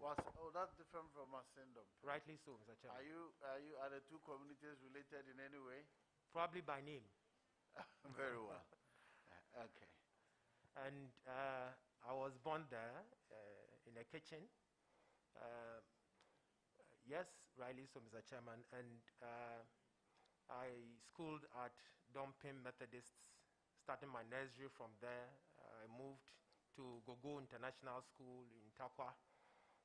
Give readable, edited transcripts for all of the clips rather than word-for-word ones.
That's different from Ascendum. Rightly so, Mr. Chairman. Are the two communities related in any way? Probably by name. Very well. Okay. And I was born there in a kitchen. Yes, rightly so, Mr. Chairman. And I schooled at Omanfm Methodists, starting my nursery from there. I moved to Gogo International School in Takwa,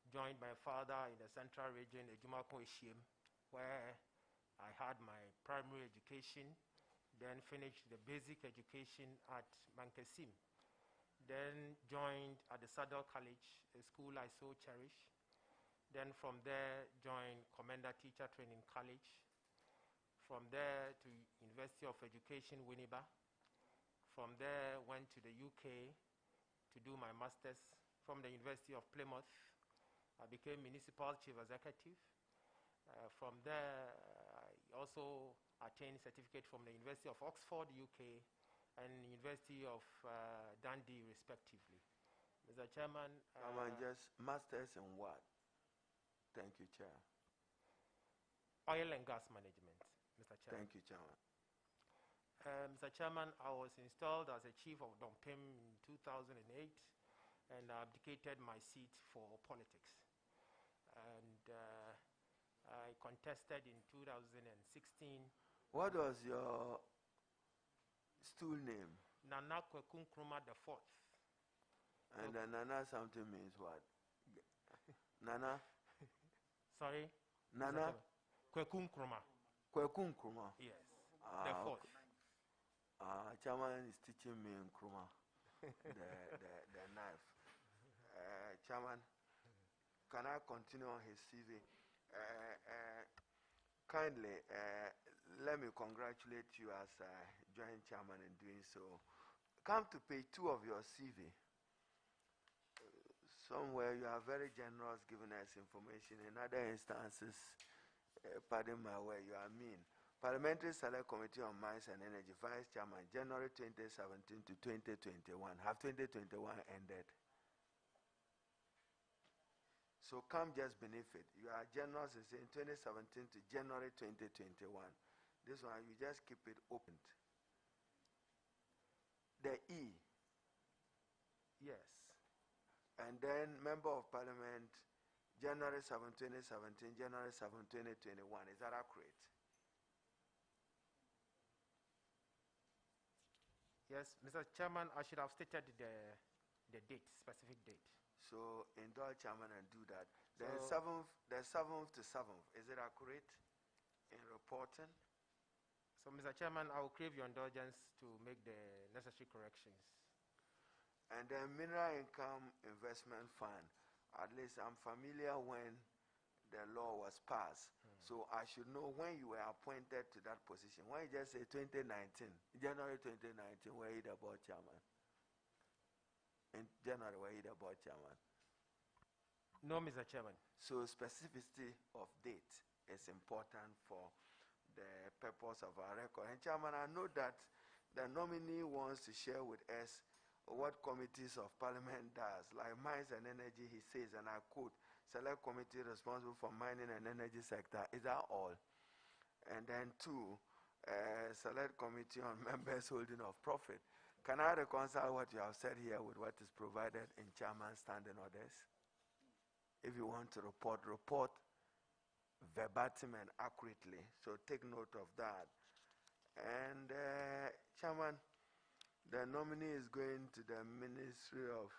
joined my father in the central region, Ejumako Ishiem, where I had my primary education, then finished the basic education at Mankesim, then joined at the Saddle College, a school I so cherish. Then from there, joined Commander Teacher Training College. From there to University of Education, Winneba. From there, went to the UK to do my master's from the University of Plymouth. I became Municipal Chief Executive. From there, I also attained certificate from the University of Oxford, UK, and University of Dundee, respectively. Mr. Chairman. Just masters in what? Thank you, Chair. Oil and gas management, Mr. Chairman. Thank you, Chairman. Mr. Chairman, I was installed as a chief of Omanfm in 2008, and I abdicated my seat for politics. And I contested in 2016. What was your stool name? Nana Kwekun Nkrumah the Fourth. And then Nana something means what? Nana? Sorry? Nana? Kwekun Nkrumah. Kwekun Nkrumah? Yes. The fourth. Chairman is teaching me Nkrumah, the knife. Chairman, can I continue on his CV? Kindly, let me congratulate you as joint chairman in doing so. Come to page 2 of your CV. Somewhere you are very generous giving us information. In other instances, pardon my way, you are mean. Parliamentary Select Committee on Mines and Energy, Vice Chairman, January 2017 to 2021. Have 2021 ended? So come just beneath it. You are generous in saying 2017 to January 2021. This one, you just keep it opened. The E. Yes. And then Member of Parliament, January 7, 2017, January 7, 2021. Is that accurate? Yes, Mr. Chairman, I should have stated the date, specific date. So indulge Chairman and do that. Then the 7th to 7th, is it accurate in reporting? So, Mr. Chairman, I will crave your indulgence to make the necessary corrections. And then Mineral Income Investment Fund, at least I'm familiar when the law was passed. So I should know when you were appointed to that position. When you just say 2019, January 2019, where you the board chairman? In January, where you the board chairman? No, Mr. Chairman. So specificity of date is important for the purpose of our record. And Chairman, I know that the nominee wants to share with us what committees of Parliament does. Like Mines and Energy, he says, and I quote, Select Committee responsible for mining and energy sector. Is that all? And then 2, Select Committee on members holding of profit. Can I reconcile what you have said here with what is provided in Chairman's standing orders? If you want to report verbatim and accurately. So take note of that. And Chairman, the nominee is going to the Ministry of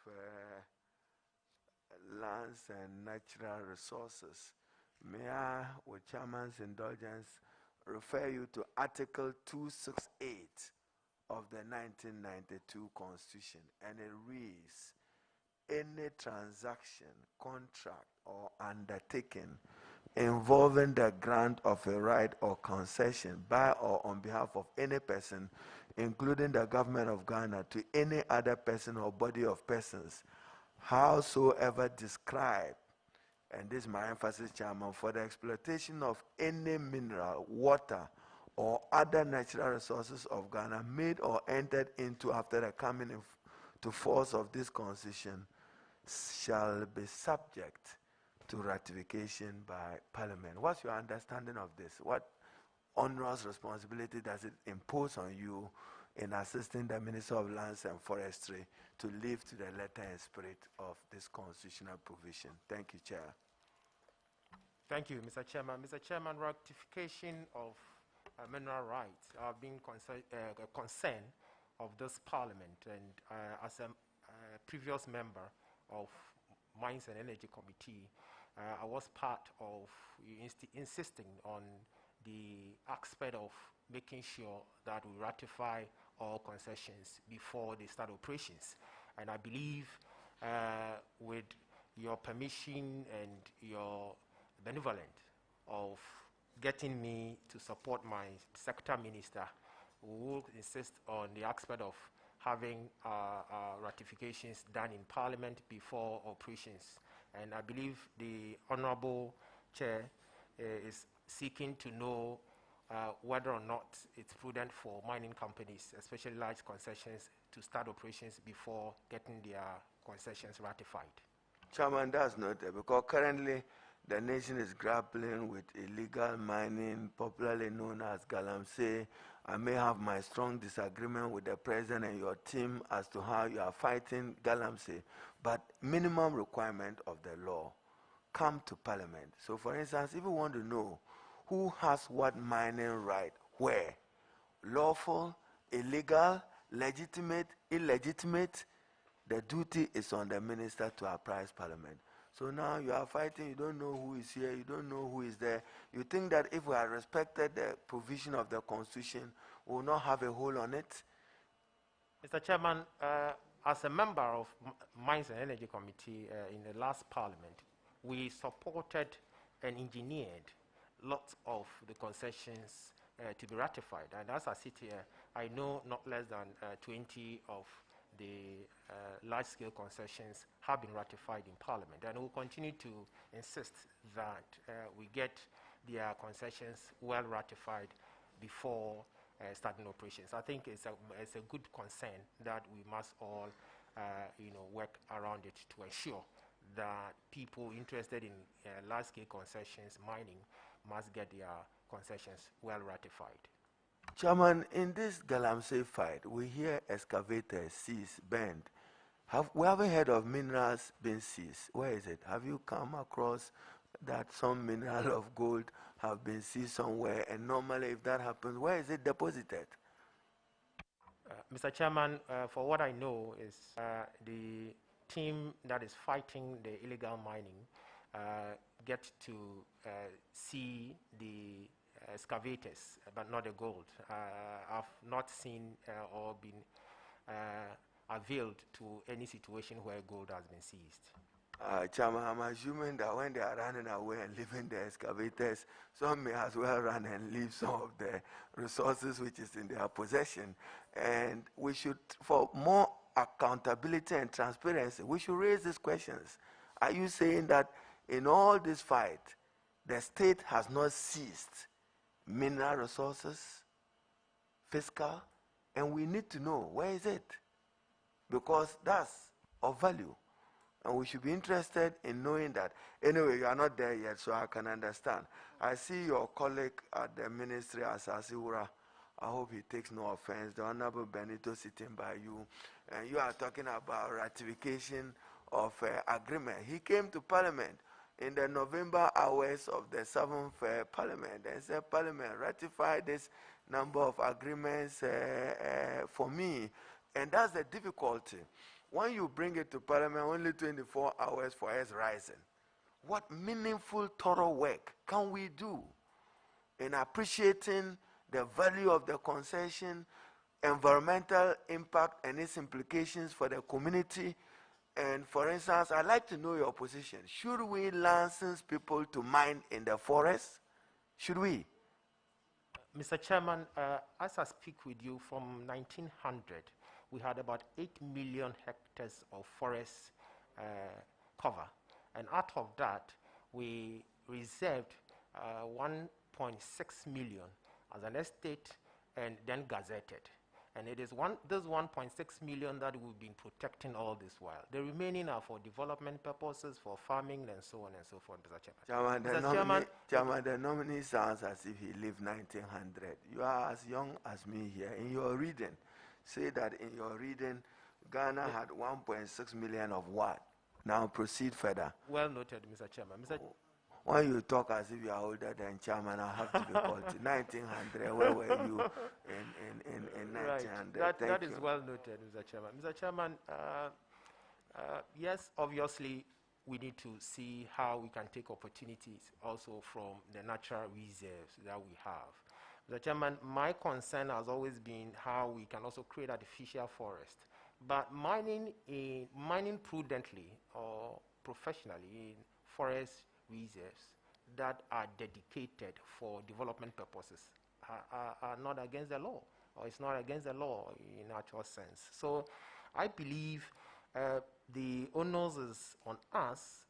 Lands and Natural Resources. May I, with Chairman's indulgence, refer you to Article 268 of the 1992 Constitution, and it reads, any transaction, contract, or undertaking involving the grant of a right or concession by or on behalf of any person, including the government of Ghana, to any other person or body of persons, howsoever described, and this is my emphasis, Chairman, for the exploitation of any mineral, water, or other natural resources of Ghana made or entered into after the coming into force of this Constitution, shall be subject to ratification by Parliament. What's your understanding of this? What onerous responsibility does it impose on you in assisting the Minister of Lands and Forestry to live to the letter and spirit of this constitutional provision? Thank you, Chair. Thank you, Mr. Chairman. Mr. Chairman, ratification of mineral rights have been a concern of this Parliament, and as a previous member of Mines and Energy Committee, I was part of insisting on the aspect of making sure that we ratify all concessions before they start operations. And I believe with your permission and your benevolence of getting me to support my sector minister, we will insist on the aspect of having ratifications done in Parliament before operations. And I believe the Honourable Chair is seeking to know whether or not it's prudent for mining companies, especially large concessions, to start operations before getting their concessions ratified. Chairman, that's not there, because currently the nation is grappling with illegal mining, popularly known as Galamsey. I may have my strong disagreement with the President and your team as to how you are fighting Galamsey, but minimum requirement of the law come to Parliament. So for instance, if you want to know who has what mining right, where, lawful, illegal, legitimate, illegitimate, the duty is on the minister to apprise Parliament. So now you are fighting, you don't know who is here, you don't know who is there. You think that if we had respected the provision of the Constitution, we will not have a hold on it? Mr. Chairman, as a member of Mines and Energy Committee in the last Parliament, we supported and engineered lots of the concessions to be ratified. And as I sit here, I know not less than 20 of the large-scale concessions have been ratified in Parliament, and we'll continue to insist that we get their concessions well ratified before starting operations. I think it's a good concern that we must all work around it to ensure that people interested in large-scale concessions mining must get their concessions well ratified. Chairman, in this Galamsey fight, we hear excavators seized, burned. We haven't heard of minerals being seized. Where is it? Have you come across that some mineral of gold have been seized somewhere? And normally, if that happens, where is it deposited? Mr. Chairman, for what I know is the team that is fighting the illegal mining get to see the excavators, but not the gold. I've not seen or been availed to any situation where gold has been seized. Chairman, I'm assuming that when they are running away and leaving the excavators, some may as well run and leave some of the resources which is in their possession. And we should, for more accountability and transparency, we should raise these questions. Are you saying that in all this fight, the state has not seized mineral resources, fiscal, and we need to know where is it? Because that's of value. And we should be interested in knowing that. Anyway, you are not there yet, so I can understand. I see your colleague at the ministry, Asasiwura. I hope he takes no offense. The Honorable Benito sitting by you. And you are talking about ratification of agreement. He came to Parliament in the November hours of the 7th Parliament and said, Parliament, ratify this number of agreements for me. And that's the difficulty. When you bring it to Parliament, only 24 hours for us rising. What meaningful, thorough work can we do in appreciating the value of the concession, environmental impact and its implications for the community? And for instance, I'd like to know your position. Should we license people to mine in the forest? Should we? Mr. Chairman, as I speak with you, from 1900, we had about 8 million hectares of forest cover. And out of that, we reserved 1.6 million as an estate and then gazetted. And it is this 1.6 million that we've been protecting all this while. The remaining are for development purposes, for farming, and so on and so forth, Mr. Chairman. Chairman, the nominee sounds as if he lived 1900. You are as young as me here. In your reading, say that in your reading, Ghana had 1.6 million of what? Now proceed further. Well noted, Mr. Chairman. When you talk as if you are older than chairman, I have to be called to 1900. Where were you in 1900? Right. That you. is well noted, Mr. Chairman. Mr. Chairman, yes, obviously, we need to see how we can take opportunities also from the natural reserves that we have. Mr. Chairman, my concern has always been how we can also create artificial forest. But mining prudently or professionally in forest reserves that are dedicated for development purposes are not against the law, or it's not against the law in actual sense. So I believe the onus is on us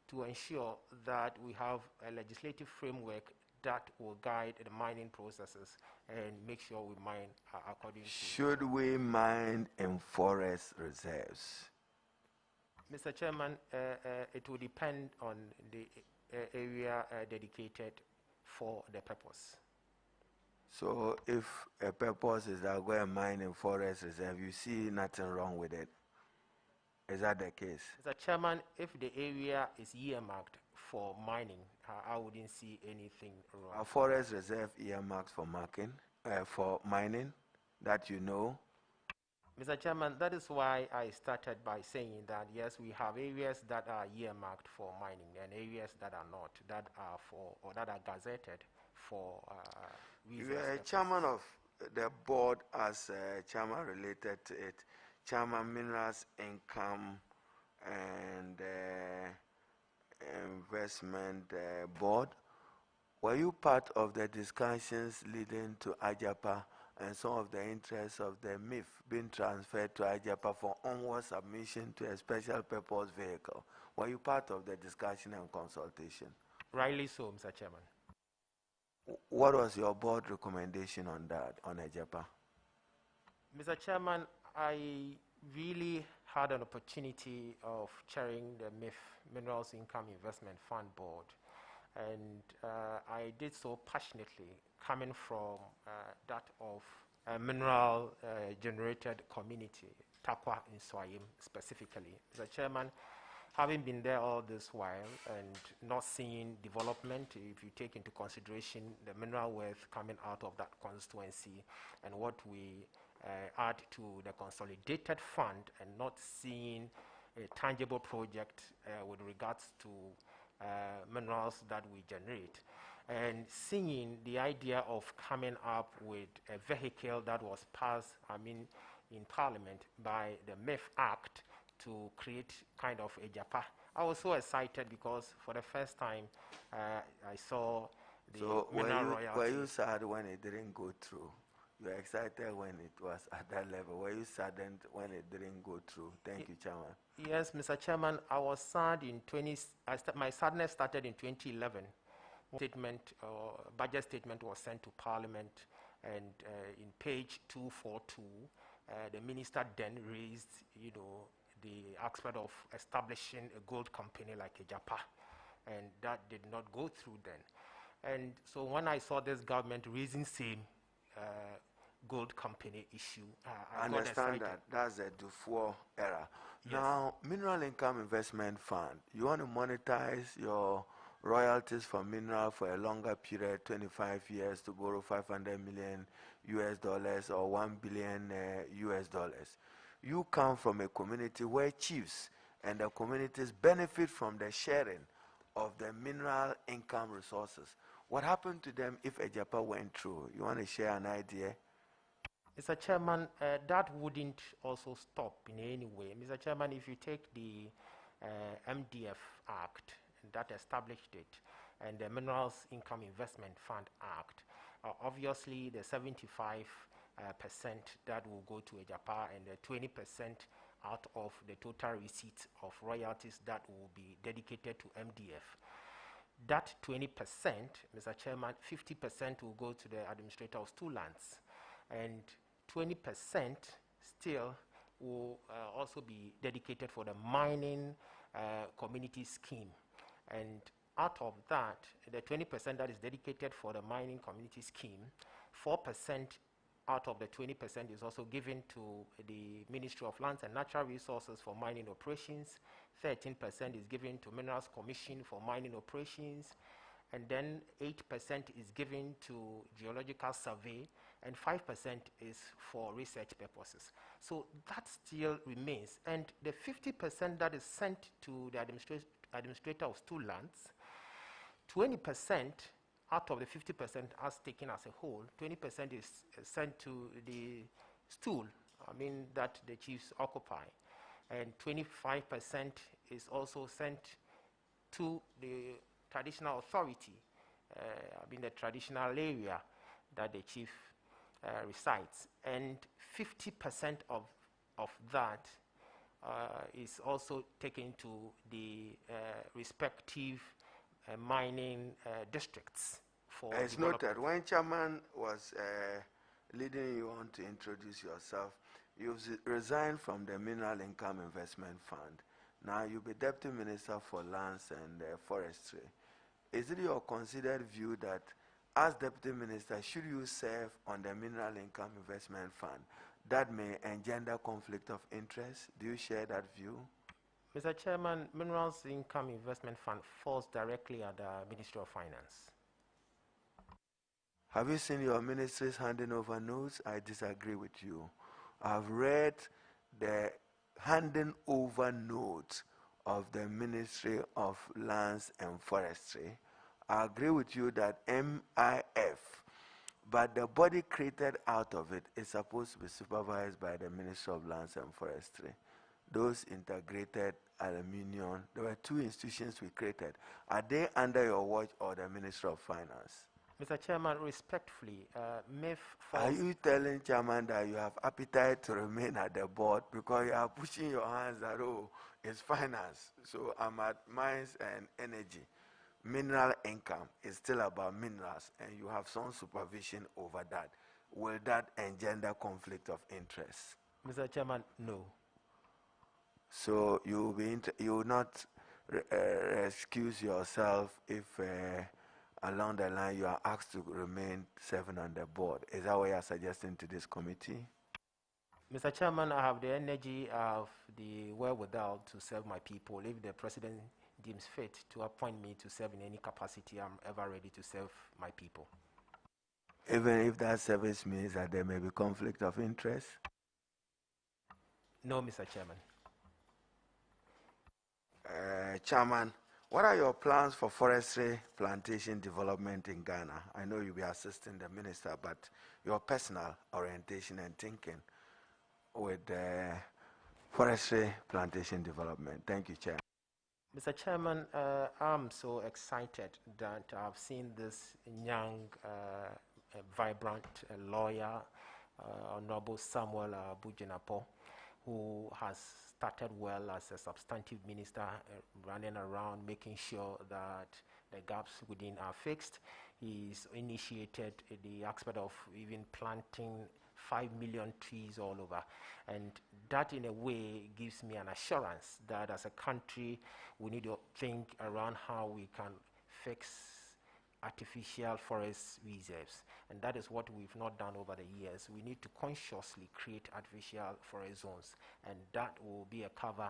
to ensure that we have a legislative framework that will guide the mining processes and make sure we mine according to. Should we mine in forest reserves? Mr. Chairman, it will depend on the area dedicated for the purpose. So if a purpose is that go and mine in forest reserve, you see nothing wrong with it. Is that the case? Mr. Chairman, if the area is earmarked for mining, I wouldn't see anything wrong. Are forest reserve earmarked for mining that you know? Mr. Chairman, that is why I started by saying that yes, we have areas that are earmarked for mining and areas that are not, that are for or that are gazetted for reasons. You are a chairman of the board as chairman related to it. Chairman Minerals Income and Investment Board. Were you part of the discussions leading to AJAPA and some of the interests of the MIF being transferred to AJAPA for onward submission to a special purpose vehicle? Were you part of the discussion and consultation? Rightly so, Mr. Chairman. What was your board recommendation on that, on AJAPA? Mr. Chairman, I really had an opportunity of chairing the MIF, Minerals Income Investment Fund Board, and I did so passionately, coming from that of a mineral generated community, Takwa in Swayim specifically. Mr. Chairman, having been there all this while and not seeing development, if you take into consideration the mineral wealth coming out of that constituency and what we add to the consolidated fund, and not seeing a tangible project with regards to minerals that we generate, and seeing the idea of coming up with a vehicle that was passed, in Parliament by the MIF Act to create kind of a JAPA. I was so excited because for the first time I saw the mineral royalty. Were you sad when it didn't go through? You were excited when it was at that level. Were you saddened when it didn't go through? Thank you, Chairman. Yes, Mr. Chairman, I was sad in my sadness started in 2011. Budget statement was sent to Parliament, and in page 242, the minister then raised, the aspect of establishing a gold company like a JAPA, and that did not go through then. And so when I saw this government raising same gold company issue, I understand that. That's the Dufour era. Yes. Now, Mineral Income Investment Fund, you want to monetize your royalties from mineral for a longer period, 25 years, to borrow $500 million US or $1 billion US. You come from a community where chiefs and the communities benefit from the sharing of the mineral income resources. What happened to them if a JAPA went through? You want to share an idea? Mr. Chairman, that wouldn't also stop in any way. Mr. Chairman, if you take the MDF Act that established it, and the Minerals Income Investment Fund Act, obviously the 75% that will go to a JAPA and the 20% out of the total receipts of royalties that will be dedicated to MDF. That 20%, Mr. Chairman, 50% will go to the administrator of stool lands, and 20% still will also be dedicated for the mining community scheme. And out of that, the 20% that is dedicated for the mining community scheme, 4% out of the 20% is also given to the Ministry of Lands and Natural Resources for mining operations, 13% is given to Minerals Commission for mining operations, and then 8% is given to Geological Survey, and 5% is for research purposes. So that still remains. And the 50% that is sent to the administrator of stool lands, 20% out of the 50% as taken as a whole, 20% is sent to the stool, that the chiefs occupy. And 25% is also sent to the traditional authority, the traditional area that the chief resides. And 50% of that is also taken to the respective mining districts for It's noted. When chairman was leading you on to introduce yourself, you resigned from the Mineral Income Investment Fund. Now you'll be Deputy Minister for Lands and Forestry. Is it your considered view that as Deputy Minister, should you serve on the Mineral Income Investment Fund, that may engender conflict of interest? Do you share that view? Mr. Chairman, Minerals Income Investment Fund falls directly under Ministry of Finance. Have you seen your ministry's handing over notes? I disagree with you. I've read the handing over notes of the Ministry of Lands and Forestry. I agree with you that MIF, but the body created out of it is supposed to be supervised by the Ministry of Lands and Forestry. Those integrated aluminium, there were two institutions we created. Are they under your watch or the Ministry of Finance? Mr. Chairman, respectfully, MIF falls... Are you telling Chairman that you have appetite to remain at the board because you are pushing your hands that, oh, it's finance. So I'm at mines and energy. Mineral income is still about minerals, and you have some supervision over that. Will that engender conflict of interest? Mr. Chairman, no. So you will not excuse yourself if along the line you are asked to remain serving on the board. Is that what you are suggesting to this committee? Mr. Chairman, I have the energy, I have the wherewithal to serve my people. If the President deems fit to appoint me to serve in any capacity, I'm ever ready to serve my people. Even if that service means that there may be conflict of interest? No, Mr. Chairman. Chairman, what are your plans for forestry plantation development in Ghana? I know you'll be assisting the minister, but your personal orientation and thinking with forestry plantation development. Thank you, Chair. Mr. Chairman, I'm so excited that I've seen this young, vibrant lawyer, Honorable Samuel Bujinapo, who has started well as a substantive minister, running around making sure that the gaps within are fixed. He's initiated the aspect of even planting 5 million trees all over, and that in a way gives me an assurance that as a country we need to think around how we can fix artificial forest reserves, and that is what we've not done over the years. We need to consciously create artificial forest zones, and that will be a cover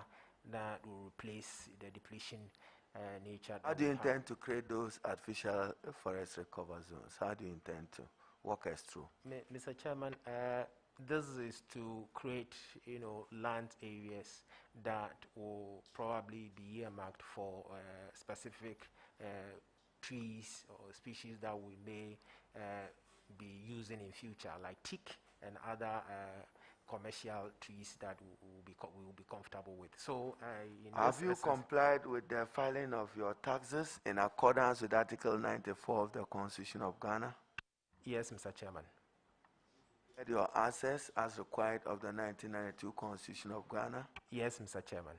that will replace the depletion nature. How do you intend to create those artificial forest cover zones? How do you intend to walk us through? Mr. Chairman, this is to create, land areas that will probably be earmarked for specific trees or species that we may be using in future, like teak and other commercial trees that we will be comfortable with. So, have you complied with the filing of your taxes in accordance with Article 94 of the Constitution of Ghana? Yes, Mr. Chairman. Your assets as required of the 1992 Constitution of Ghana? Yes, Mr. Chairman.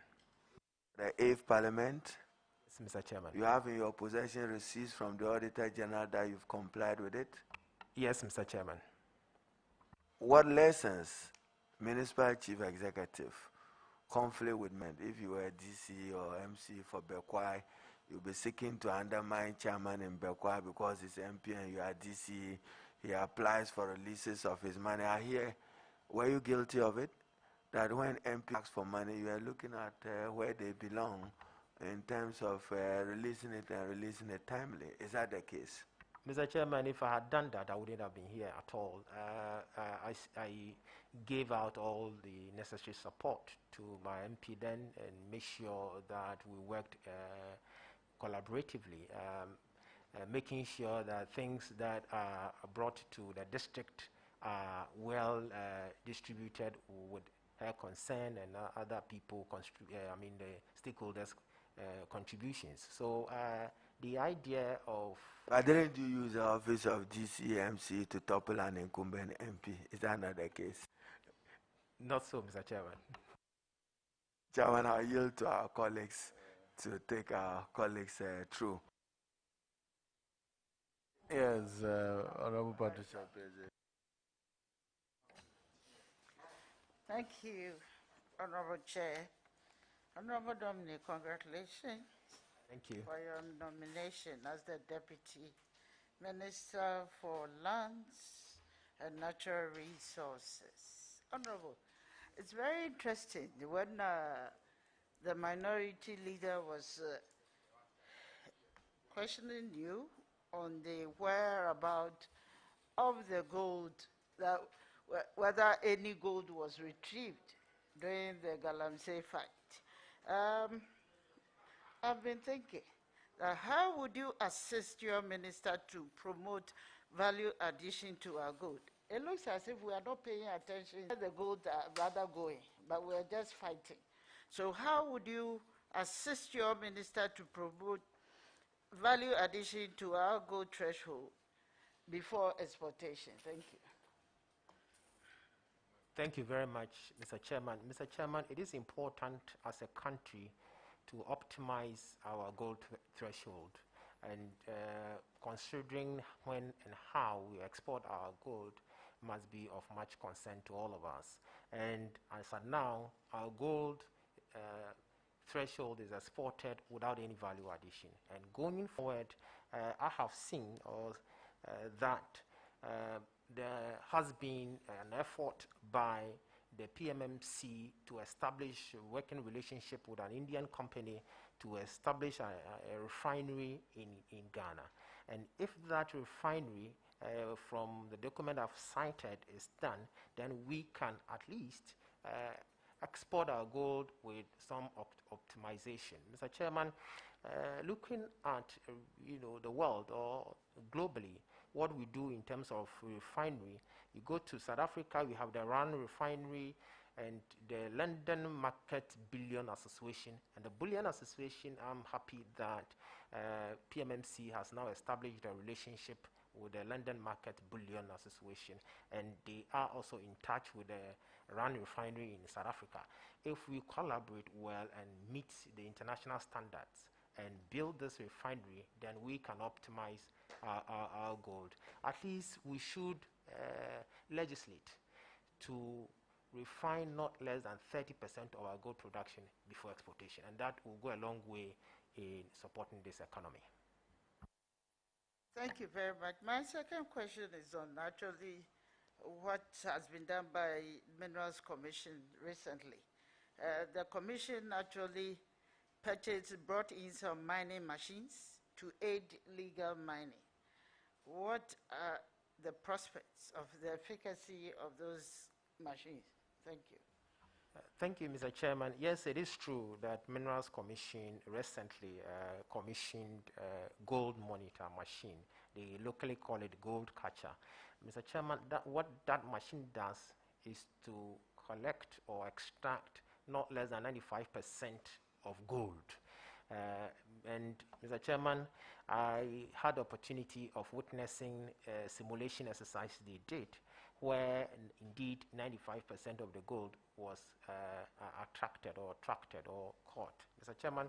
The 8th Parliament? Yes, Mr. Chairman. You have in your possession receipts from the Auditor General that you've complied with it? Yes, Mr. Chairman. what lessons municipal chief executive conflict with men? If you were DC or MC for Bekwai, you'll be seeking to undermine chairman in Bekwai because he's MP and you are DC. He applies for releases of his money. I hear, were you guilty of it? That when MP asks for money, you are looking at where they belong in terms of releasing it and releasing it timely. Is that the case? Mr. Chairman, if I had done that, I wouldn't have been here at all. I gave out all the necessary support to my MP then and made sure that we worked collaboratively, making sure that things that are brought to the district are well distributed with her concern and other people, the stakeholders' contributions. So the idea of... But didn't you use the office of GCMC to topple an incumbent MP? Is that not the case? Not so, Mr. Chairman. Chairman, I yield to our colleagues to take our colleagues through. Yes, Honorable Patricia. Thank you, Honorable Chair. Honorable Nominee, congratulations. Thank you. For your nomination as the Deputy Minister for Lands and Natural Resources. Honorable, it's very interesting when the minority leader was questioning you on the whereabouts of the gold, that whether any gold was retrieved during the Galamsey fight. I've been thinking, how would you assist your minister to promote value addition to our gold? It looks as if we are not paying attention to the gold rather going, but we are just fighting. So how would you assist your minister to promote value addition to our gold threshold before exportation? Thank you. Thank you very much, Mr. Chairman. Mr. Chairman, it is important as a country to optimize our gold threshold, and considering when and how we export our gold must be of much concern to all of us. And as of now, our gold threshold is exported without any value addition. And going forward, I have seen that there has been an effort by the PMMC to establish a working relationship with an Indian company to establish a refinery in Ghana. And if that refinery, from the document I've cited, is done, then we can at least export our gold with some optimization. Mr. Chairman, looking at the world or globally, what we do in terms of refinery, you go to South Africa, we have the Rand refinery and the London Market Bullion Association. And the Bullion Association, I'm happy that PMMC has now established a relationship with the London Market Bullion Association, and they are also in touch with the Rand refinery in South Africa. If we collaborate well and meet the international standards and build this refinery, then we can optimize our gold. At least we should legislate to refine not less than 30% of our gold production before exportation, and that will go a long way in supporting this economy. Thank you very much. My second question is on actually what has been done by Minerals Commission recently. The Commission actually brought in some mining machines to aid legal mining. What are the prospects of the efficacy of those machines? Thank you. Thank you, Mr. Chairman. Yes, it is true that Minerals Commission recently commissioned a gold monitor machine. They locally call it gold catcher. Mr. Chairman, what that machine does is to collect or extract not less than 95% of gold. And Mr. Chairman, I had the opportunity of witnessing a simulation exercise they did, where indeed 95% of the gold was attracted or attracted or caught. Mr. Chairman,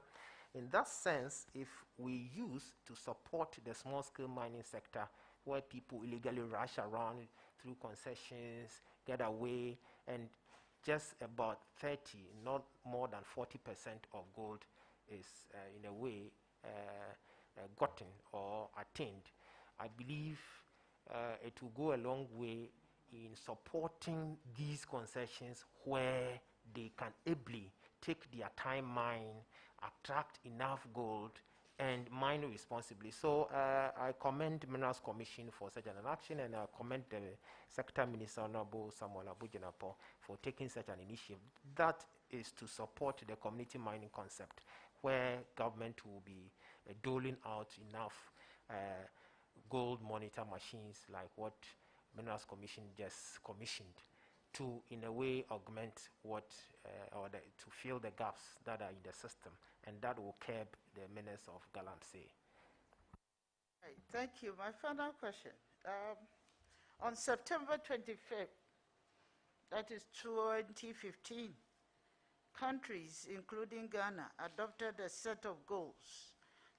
in that sense, if we use to support the small-scale mining sector, where people illegally rush around through concessions, get away, and just about 30, not more than 40% of gold is in a way gotten or attained. I believe it will go a long way in supporting these concessions where they can ably take their time mine, attract enough gold, and mine responsibly. So I commend the Minerals Commission for such an action, and I commend the Secretary Minister Honorable Samuel Abujenapo for taking such an initiative. That is to support the community mining concept, where government will be doling out enough gold monitor machines like what Minerals Commission just commissioned to, in a way, augment what to fill the gaps that are in the system, and that will curb the menace of Galamsey. Right, thank you. My final question. On September 25th, that is 2015, countries, including Ghana, adopted a set of goals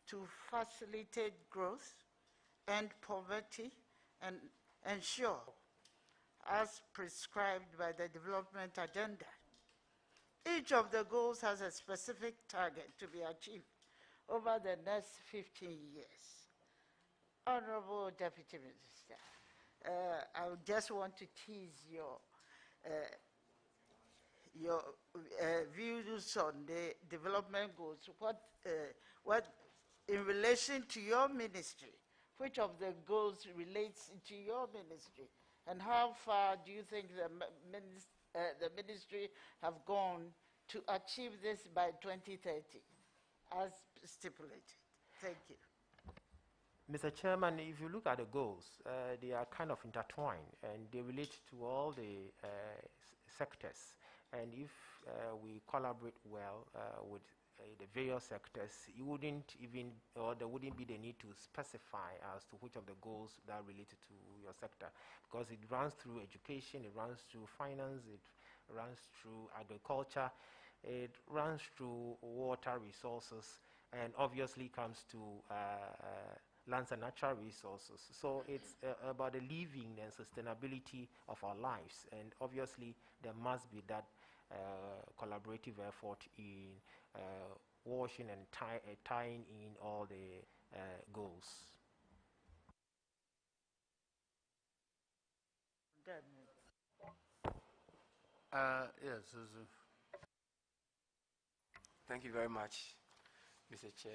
to facilitate growth, end poverty, and ensure, as prescribed by the development agenda. Each of the goals has a specific target to be achieved over the next 15 years. Honorable Deputy Minister, I would just want to tease your views on the development goals. What, in relation to your ministry, which of the goals relates to your ministry, and how far do you think the ministry have gone to achieve this by 2030, as stipulated? Thank you. Mr. Chairman, if you look at the goals, they are kind of intertwined, and they relate to all the sectors. And if we collaborate well with the various sectors, you wouldn't even, or there wouldn't be the need to specify as to which of the goals that are related to your sector, because it runs through education, it runs through finance, it runs through agriculture, it runs through water resources, and obviously comes to lands and natural resources. So it's about the living and sustainability of our lives, and obviously there must be that collaborative effort in washing and tying in all the goals. Yes, Susan. Thank you very much, Mr. Chair.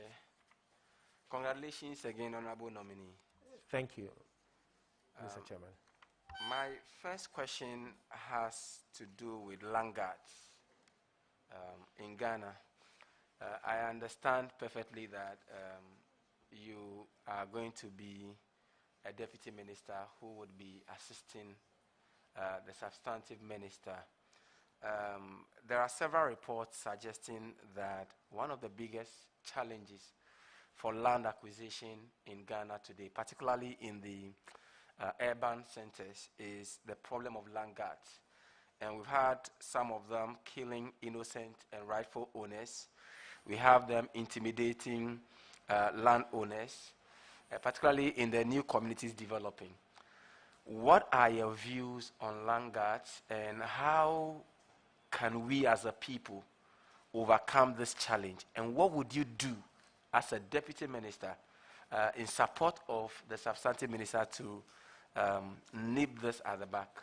Congratulations again, Honorable Nominee. Thank you, Mr. Chairman. My first question has to do with land guards in Ghana. I understand perfectly that you are going to be a deputy minister who would be assisting the substantive minister. There are several reports suggesting that one of the biggest challenges for land acquisition in Ghana today, particularly in the urban centers, is the problem of land guards. And we've had some of them killing innocent and rightful owners. We have them intimidating landowners, particularly in the new communities developing. What are your views on land guards, and how can we as a people overcome this challenge? And what would you do as a deputy minister in support of the substantive minister to nip this at the back?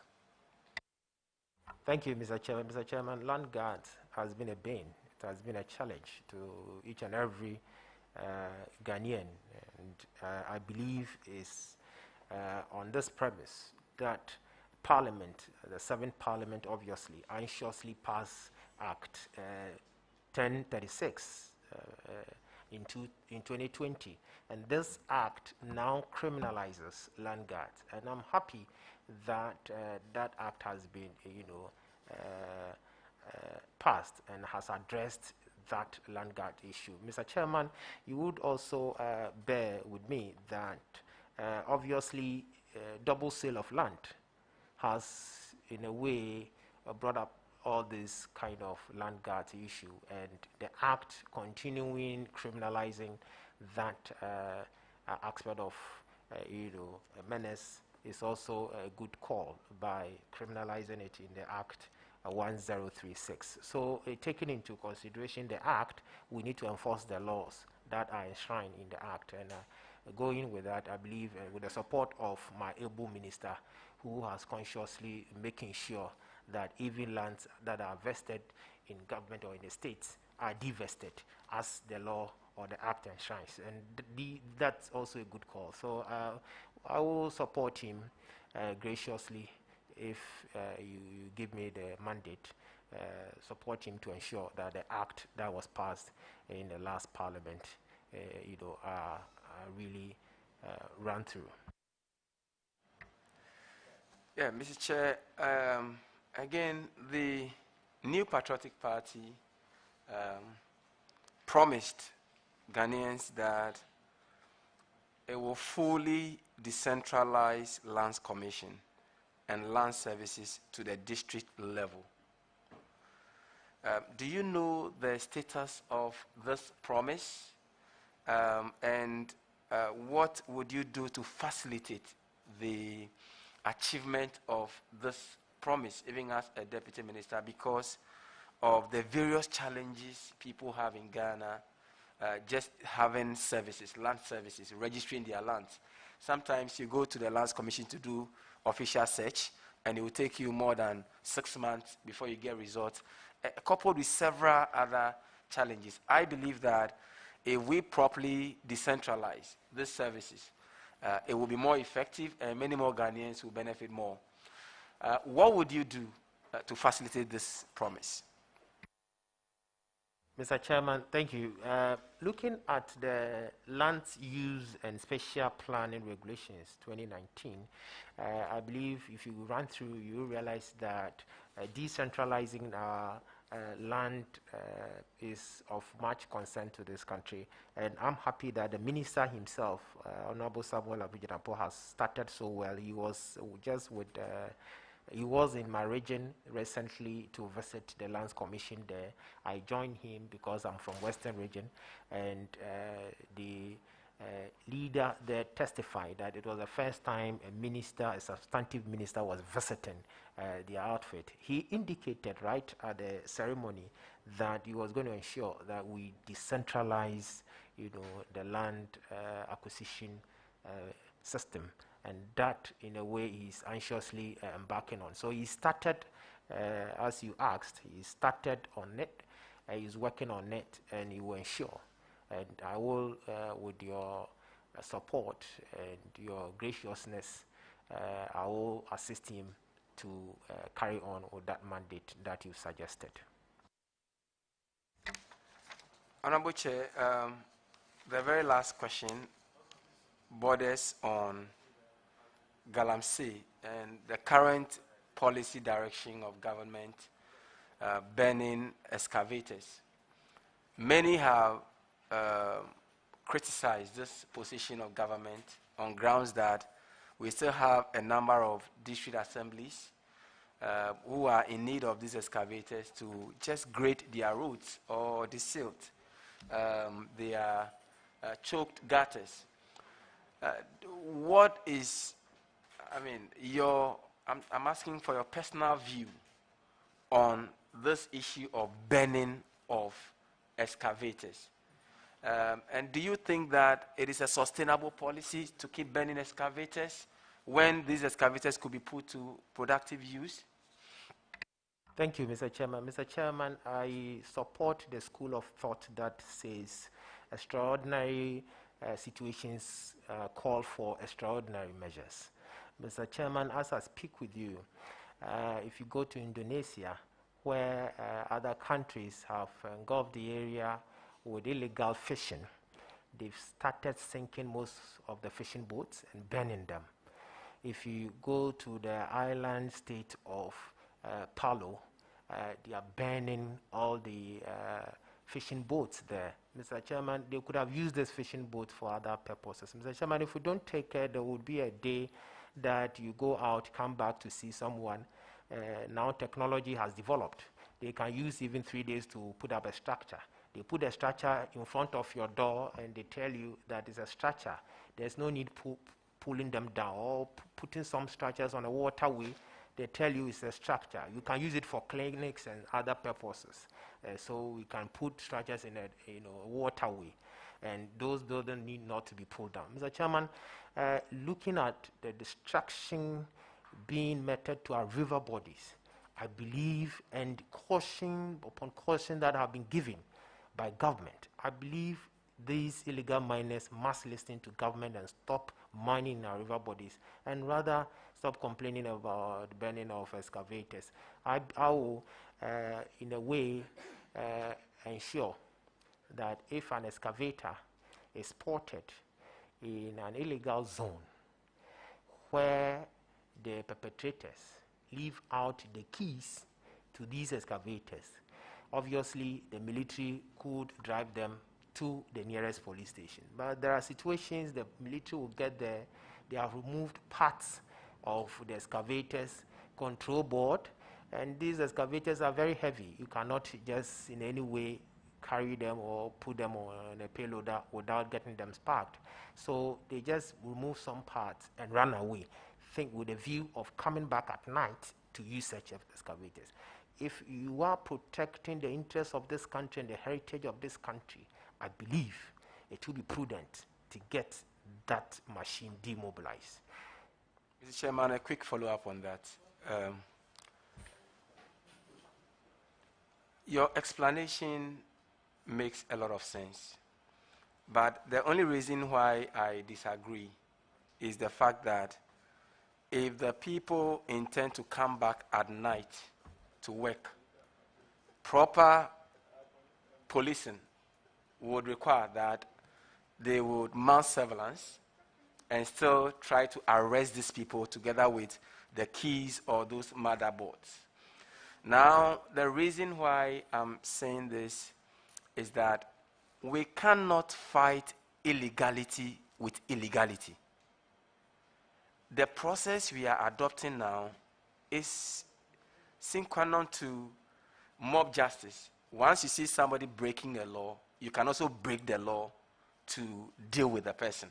Thank you, Mr. Chairman. Mr. Chairman, land guards has been a bane. It has been a challenge to each and every Ghanaian. And I believe is on this premise that Parliament, the 7th Parliament, obviously, anxiously passed Act 1036 in 2020. And this act now criminalizes land guards. And I'm happy that that act has been, passed and has addressed that land guard issue. Mr. Chairman, you would also bear with me that obviously double sale of land has, in a way, brought up all this kind of land guard issue, and the act continuing criminalizing that aspect of menace is also a good call by criminalizing it in the Act 1036. So taking into consideration the Act, we need to enforce the laws that are enshrined in the Act. And going with that, I believe with the support of my able minister, who has consciously making sure that even lands that are vested in government or in the states are divested as the law or the Act enshrines. And that's also a good call. So I will support him graciously if you give me the mandate, support him to ensure that the Act that was passed in the last Parliament are really run through. Yeah, Mr. Chair, again, the New Patriotic Party promised Ghanaians that it will fully decentralize Lands Commission and land services to the district level. Do you know the status of this promise? And what would you do to facilitate the achievement of this promise, even as a deputy minister, because of the various challenges people have in Ghana, just having services, land services, registering their lands. Sometimes you go to the Lands Commission to do official search, and it will take you more than 6 months before you get results, coupled with several other challenges. I believe that if we properly decentralize these services, it will be more effective and many more Ghanaians will benefit more. What would you do to facilitate this promise? Mr. Chairman, thank you. Looking at the Land Use and Spatial Planning Regulations 2019, I believe if you run through, you realize that decentralizing our land is of much concern to this country. And I'm happy that the minister himself, Honorable Samuel Abidjanapo, has started so well. He was just with he was in my region recently to visit the Lands Commission there. I joined him because I'm from Western region, and the leader there testified that it was the first time a minister, a substantive minister, was visiting the outfit. He indicated right at the ceremony that he was going to ensure that we decentralize, the land acquisition system. And that, in a way, he's anxiously embarking on. So he started, as you asked, he started on it, he's working on it, and he will ensure. And I will, with your support and your graciousness, I will assist him to carry on with that mandate that you suggested. Honorable Chair, the very last question borders on Galamsey and the current policy direction of government banning excavators. Many have criticized this position of government on grounds that we still have a number of district assemblies who are in need of these excavators to just grade their roads or desilt their choked gutters. What is, I'm asking for your personal view on this issue of banning of excavators. And do you think that it is a sustainable policy to keep banning excavators when these excavators could be put to productive use? Thank you, Mr. Chairman. Mr. Chairman, I support the school of thought that says extraordinary situations call for extraordinary measures. Mr. Chairman, as I speak with you, if you go to Indonesia, where other countries have engulfed the area with illegal fishing, they've started sinking most of the fishing boats and burning them. If you go to the island state of Palu, they are burning all the fishing boats there. Mr. Chairman, they could have used this fishing boat for other purposes. Mr. Chairman, if we don't take care, there would be a day that you go out, come back to see someone. Now technology has developed. They can use even 3 days to put up a structure. They put a structure in front of your door and they tell you that it's a structure. There's no need pulling them down or putting some structures on a waterway. They tell you it's a structure. You can use it for clinics and other purposes. So we can put structures in a waterway, and those buildings need not to be pulled down. Mr. Chairman, looking at the destruction being meted to our river bodies, I believe, and caution upon caution that have been given by government, I believe these illegal miners must listen to government and stop mining in our river bodies, and rather stop complaining about the burning of excavators. I will, in a way, ensure that if an excavator is spotted in an illegal zone where the perpetrators leave out the keys to these excavators, obviously the military could drive them to the nearest police station. But there are situations the military will get there, they have removed parts of the excavators control board, and these excavators are very heavy. You cannot just in any way carry them or put them on a payloader without getting them sparked. So they just remove some parts and run away, think with a view of coming back at night to use such excavators. If you are protecting the interests of this country and the heritage of this country, I believe it will be prudent to get that machine demobilized. Mr. Chairman, a quick follow-up on that. Your explanation makes a lot of sense, but the only reason why I disagree is the fact that if the people intend to come back at night to work, proper policing would require that they would mount surveillance and still try to arrest these people together with the keys or those motherboards. Now, the reason why I'm saying this is that we cannot fight illegality with illegality. The process we are adopting now is synchronous to mob justice. Once you see somebody breaking a law, you can also break the law to deal with the person.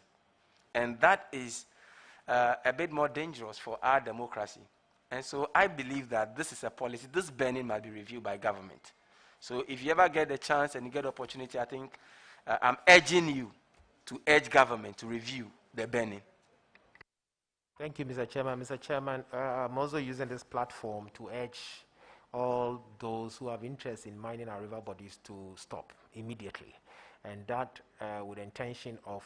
And that is a bit more dangerous for our democracy. And so I believe that this is a policy, this burning must be reviewed by government. So if you ever get the chance and you get the opportunity, I think I'm urging you to urge government to review the burning. Thank you, Mr. Chairman. Mr. Chairman, I'm also using this platform to urge all those who have interest in mining our river bodies to stop immediately. And that with the intention of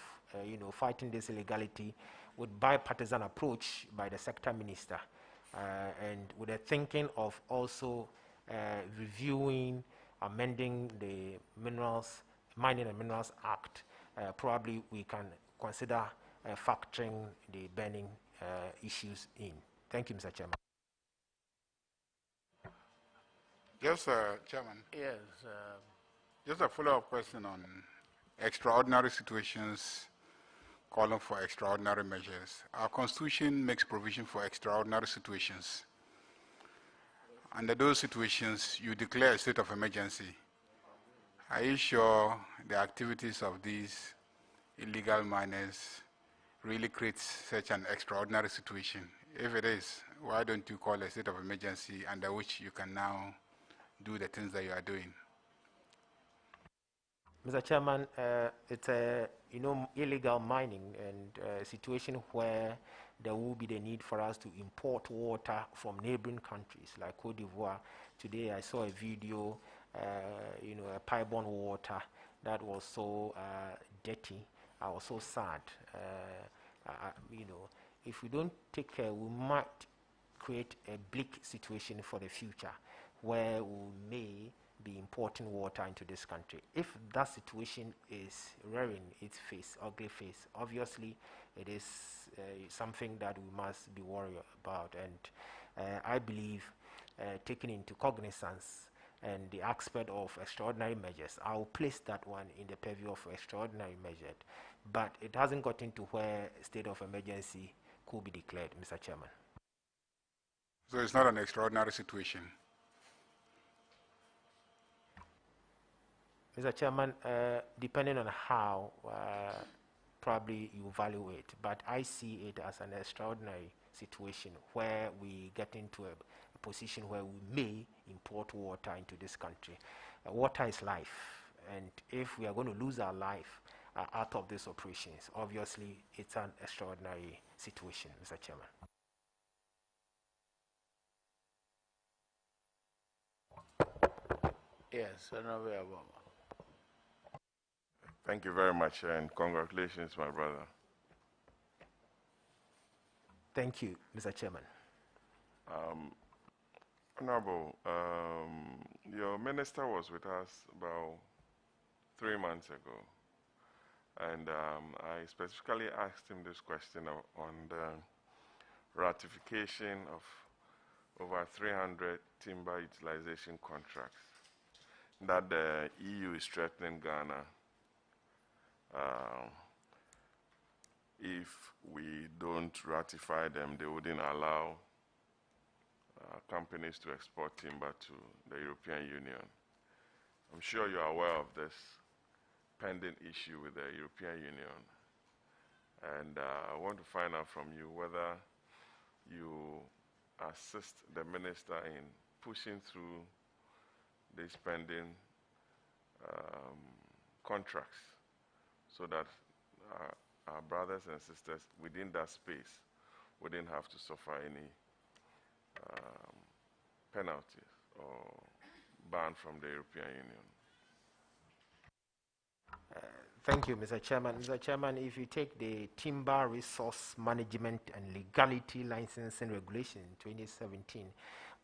fighting this illegality with bipartisan approach by the sector minister, and with the thinking of also reviewing, amending the Mining and Minerals Act. Probably we can consider factoring the burning issues in. Thank you, Mr. Chairman. Yes, Chairman. Yes. Just a follow-up question on extraordinary situations calling for extraordinary measures. Our Constitution makes provision for extraordinary situations. Under those situations, you declare a state of emergency. Are you sure the activities of these illegal miners really creates such an extraordinary situation? If it is, why don't you call a state of emergency under which you can now do the things that you are doing? Mr. Chairman, it's a illegal mining and a situation where there will be the need for us to import water from neighboring countries like Cote d'Ivoire. Today I saw a video, a pipe-borne water that was so dirty. I was so sad. If we don't take care, we might create a bleak situation for the future where we may be importing water into this country. If that situation is rearing its face, ugly face, obviously it is something that we must be worried about. And I believe taking into cognizance and the aspect of extraordinary measures, I will place that one in the purview of extraordinary measures. But it hasn't gotten to where a state of emergency could be declared, Mr. Chairman. So it's not an extraordinary situation? Mr. Chairman, depending on how probably you value it. But I see it as an extraordinary situation where we get into a position where we may import water into this country. Water is life, and if we are going to lose our life out of these operations, obviously it's an extraordinary situation, Mr. Chairman. Yes, Honorable Obama. Thank you very much, and congratulations, my brother. Thank you, Mr. Chairman. Honorable, your minister was with us about 3 months ago, and I specifically asked him this question on the ratification of over 300 timber utilization contracts that the EU is threatening Ghana if we don't ratify them, they wouldn't allow companies to export timber to the European Union. I'm sure you are aware of this pending issue with the European Union. And I want to find out from you whether you assist the minister in pushing through these pending contracts so that our brothers and sisters within that space wouldn't have to suffer any penalties or ban from the European Union. Thank you, Mr. Chairman. Mr. Chairman, if you take the Timber Resource Management and Legality Licensing Regulation 2017,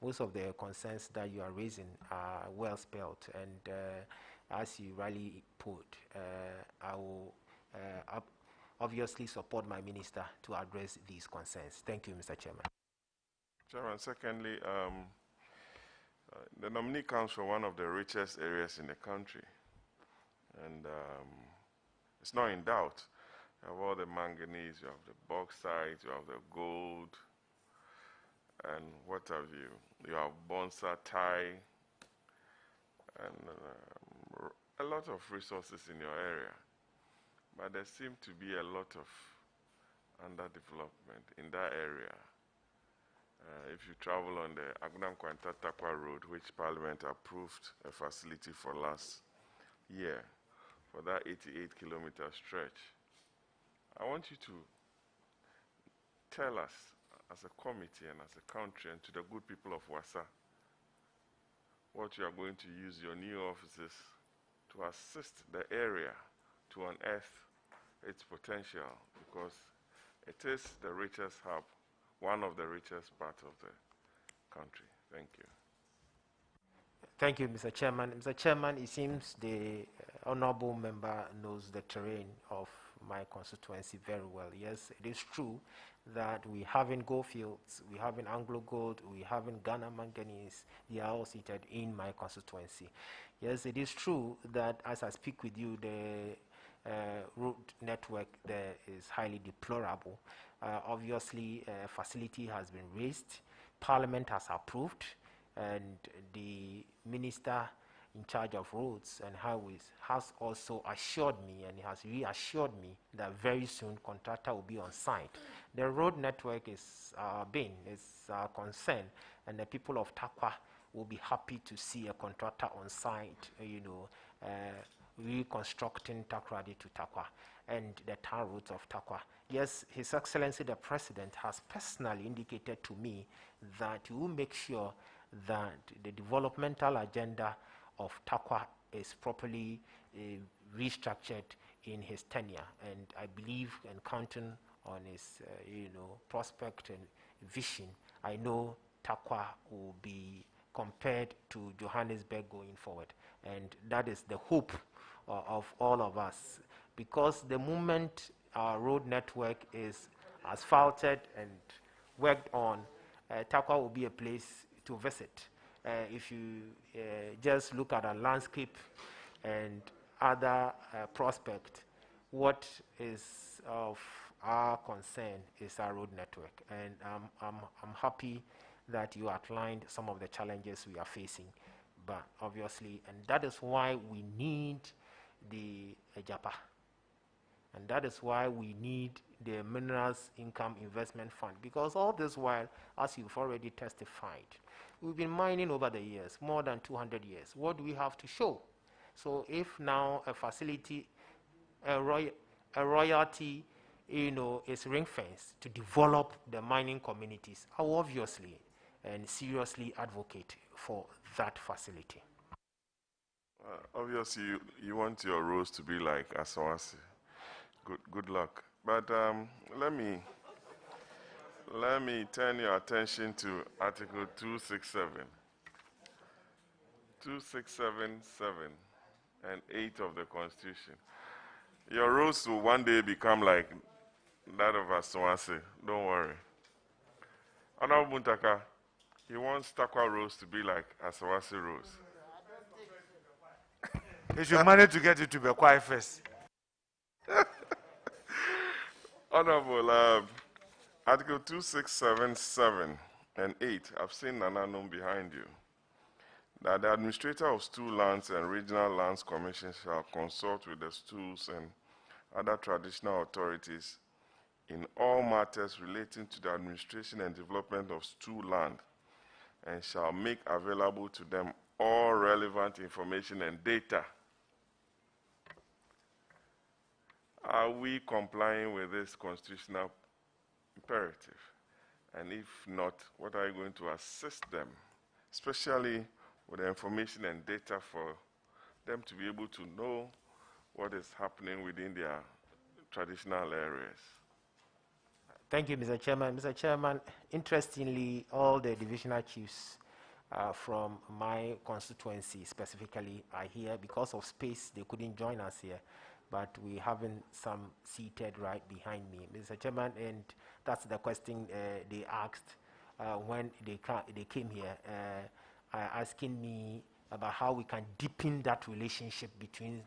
most of the concerns that you are raising are well spelled, and as you rightly put, I will obviously support my minister to address these concerns. Thank you, Mr. Chairman. Chairman, secondly, the nominee comes from one of the richest areas in the country, and it's not in doubt. You have all the manganese, you have the bauxite, you have the gold, and what have you. You have bonsa, Thai, and a lot of resources in your area. But there seems to be a lot of underdevelopment in that area. If you travel on the Agunam-Kwanta-Takwa Road, which Parliament approved a facility for last year, for that 88-kilometer stretch, I want you to tell us, as a committee and as a country, and to the good people of Wassa, what you are going to use your new offices to assist the area to unearth its potential, because it is the richest hub, one of the richest parts of the country. Thank you. Thank you, Mr. Chairman. Mr. Chairman, it seems the honorable member knows the terrain of my constituency very well. Yes, it is true that we have in gold fields, we have in Anglo Gold, we have in Ghana Manganese. They are all seated in my constituency. Yes, it is true that as I speak with you, the road network there is highly deplorable. Obviously, a facility has been raised, Parliament has approved, and the minister in charge of roads and highways has also assured me, and he has reassured me, that very soon contractor will be on site. The road network is our concern, and the people of Takwa will be happy to see a contractor on site, reconstructing Takoradi to Takwa and the town roads of Takwa. Yes, His Excellency the President has personally indicated to me that he will make sure that the developmental agenda of Takwa is properly restructured in his tenure, and I believe, and counting on his prospect and vision, I know Takwa will be compared to Johannesburg going forward, and that is the hope of all of us, because the moment our road network is asphalted and worked on, Takwa will be a place to visit. If you just look at our landscape and other prospect, what is of our concern is our road network, and I'm happy that you outlined some of the challenges we are facing, but obviously, and that is why we need the JAPA. And that is why we need the Minerals Income Investment Fund, because all this while, as you've already testified, we've been mining over the years, more than 200 years. What do we have to show? So if now a facility, a royalty, is ring-fenced to develop the mining communities, I will obviously and seriously advocate for that facility. Obviously, you want your roads to be like Asawasi. Good luck. But let me turn your attention to Article 267. 2677 and 8 of the Constitution. Your roads will one day become like that of Asawasi. Don't worry. Honorable Muntaka, he wants Takwa roads to be like Asawasi roads. He should manage to get you to be quiet first. Honorable, Article 2677 and 8, I've seen Nananum behind you, that the administrator of stool lands and regional lands commissions shall consult with the stools and other traditional authorities in all matters relating to the administration and development of stool land, and shall make available to them all relevant information and data. Are we complying with this constitutional imperative? And if not, what are you going to assist them, especially with the information and data for them to be able to know what is happening within their traditional areas? Thank you, Mr. Chairman. Mr. Chairman, interestingly, all the divisional chiefs from my constituency specifically are here. Because of space, they couldn't join us here, but we having some seated right behind me, Mr. Chairman, and that's the question they asked when they came here, asking me about how we can deepen that relationship between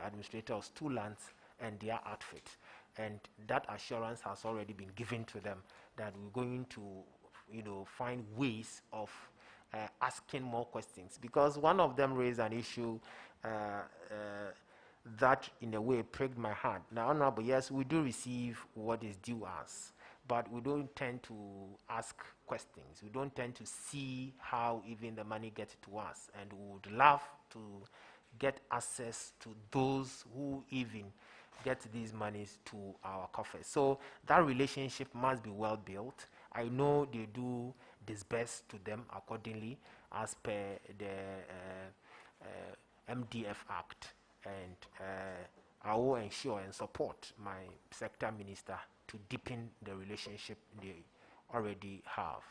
administrators of stool lands and their outfit. And that assurance has already been given to them that we're going to, find ways of asking more questions. Because one of them raised an issue that, in a way, pricked my heart. Now, Honorable, yes, we do receive what is due us, but we don't tend to ask questions. We don't tend to see how even the money gets to us, and we would love to get access to those who even get these monies to our coffers. So that relationship must be well built. I know they do disburse to them accordingly as per the MDF Act, and I will ensure and support my sector minister to deepen the relationship they already have.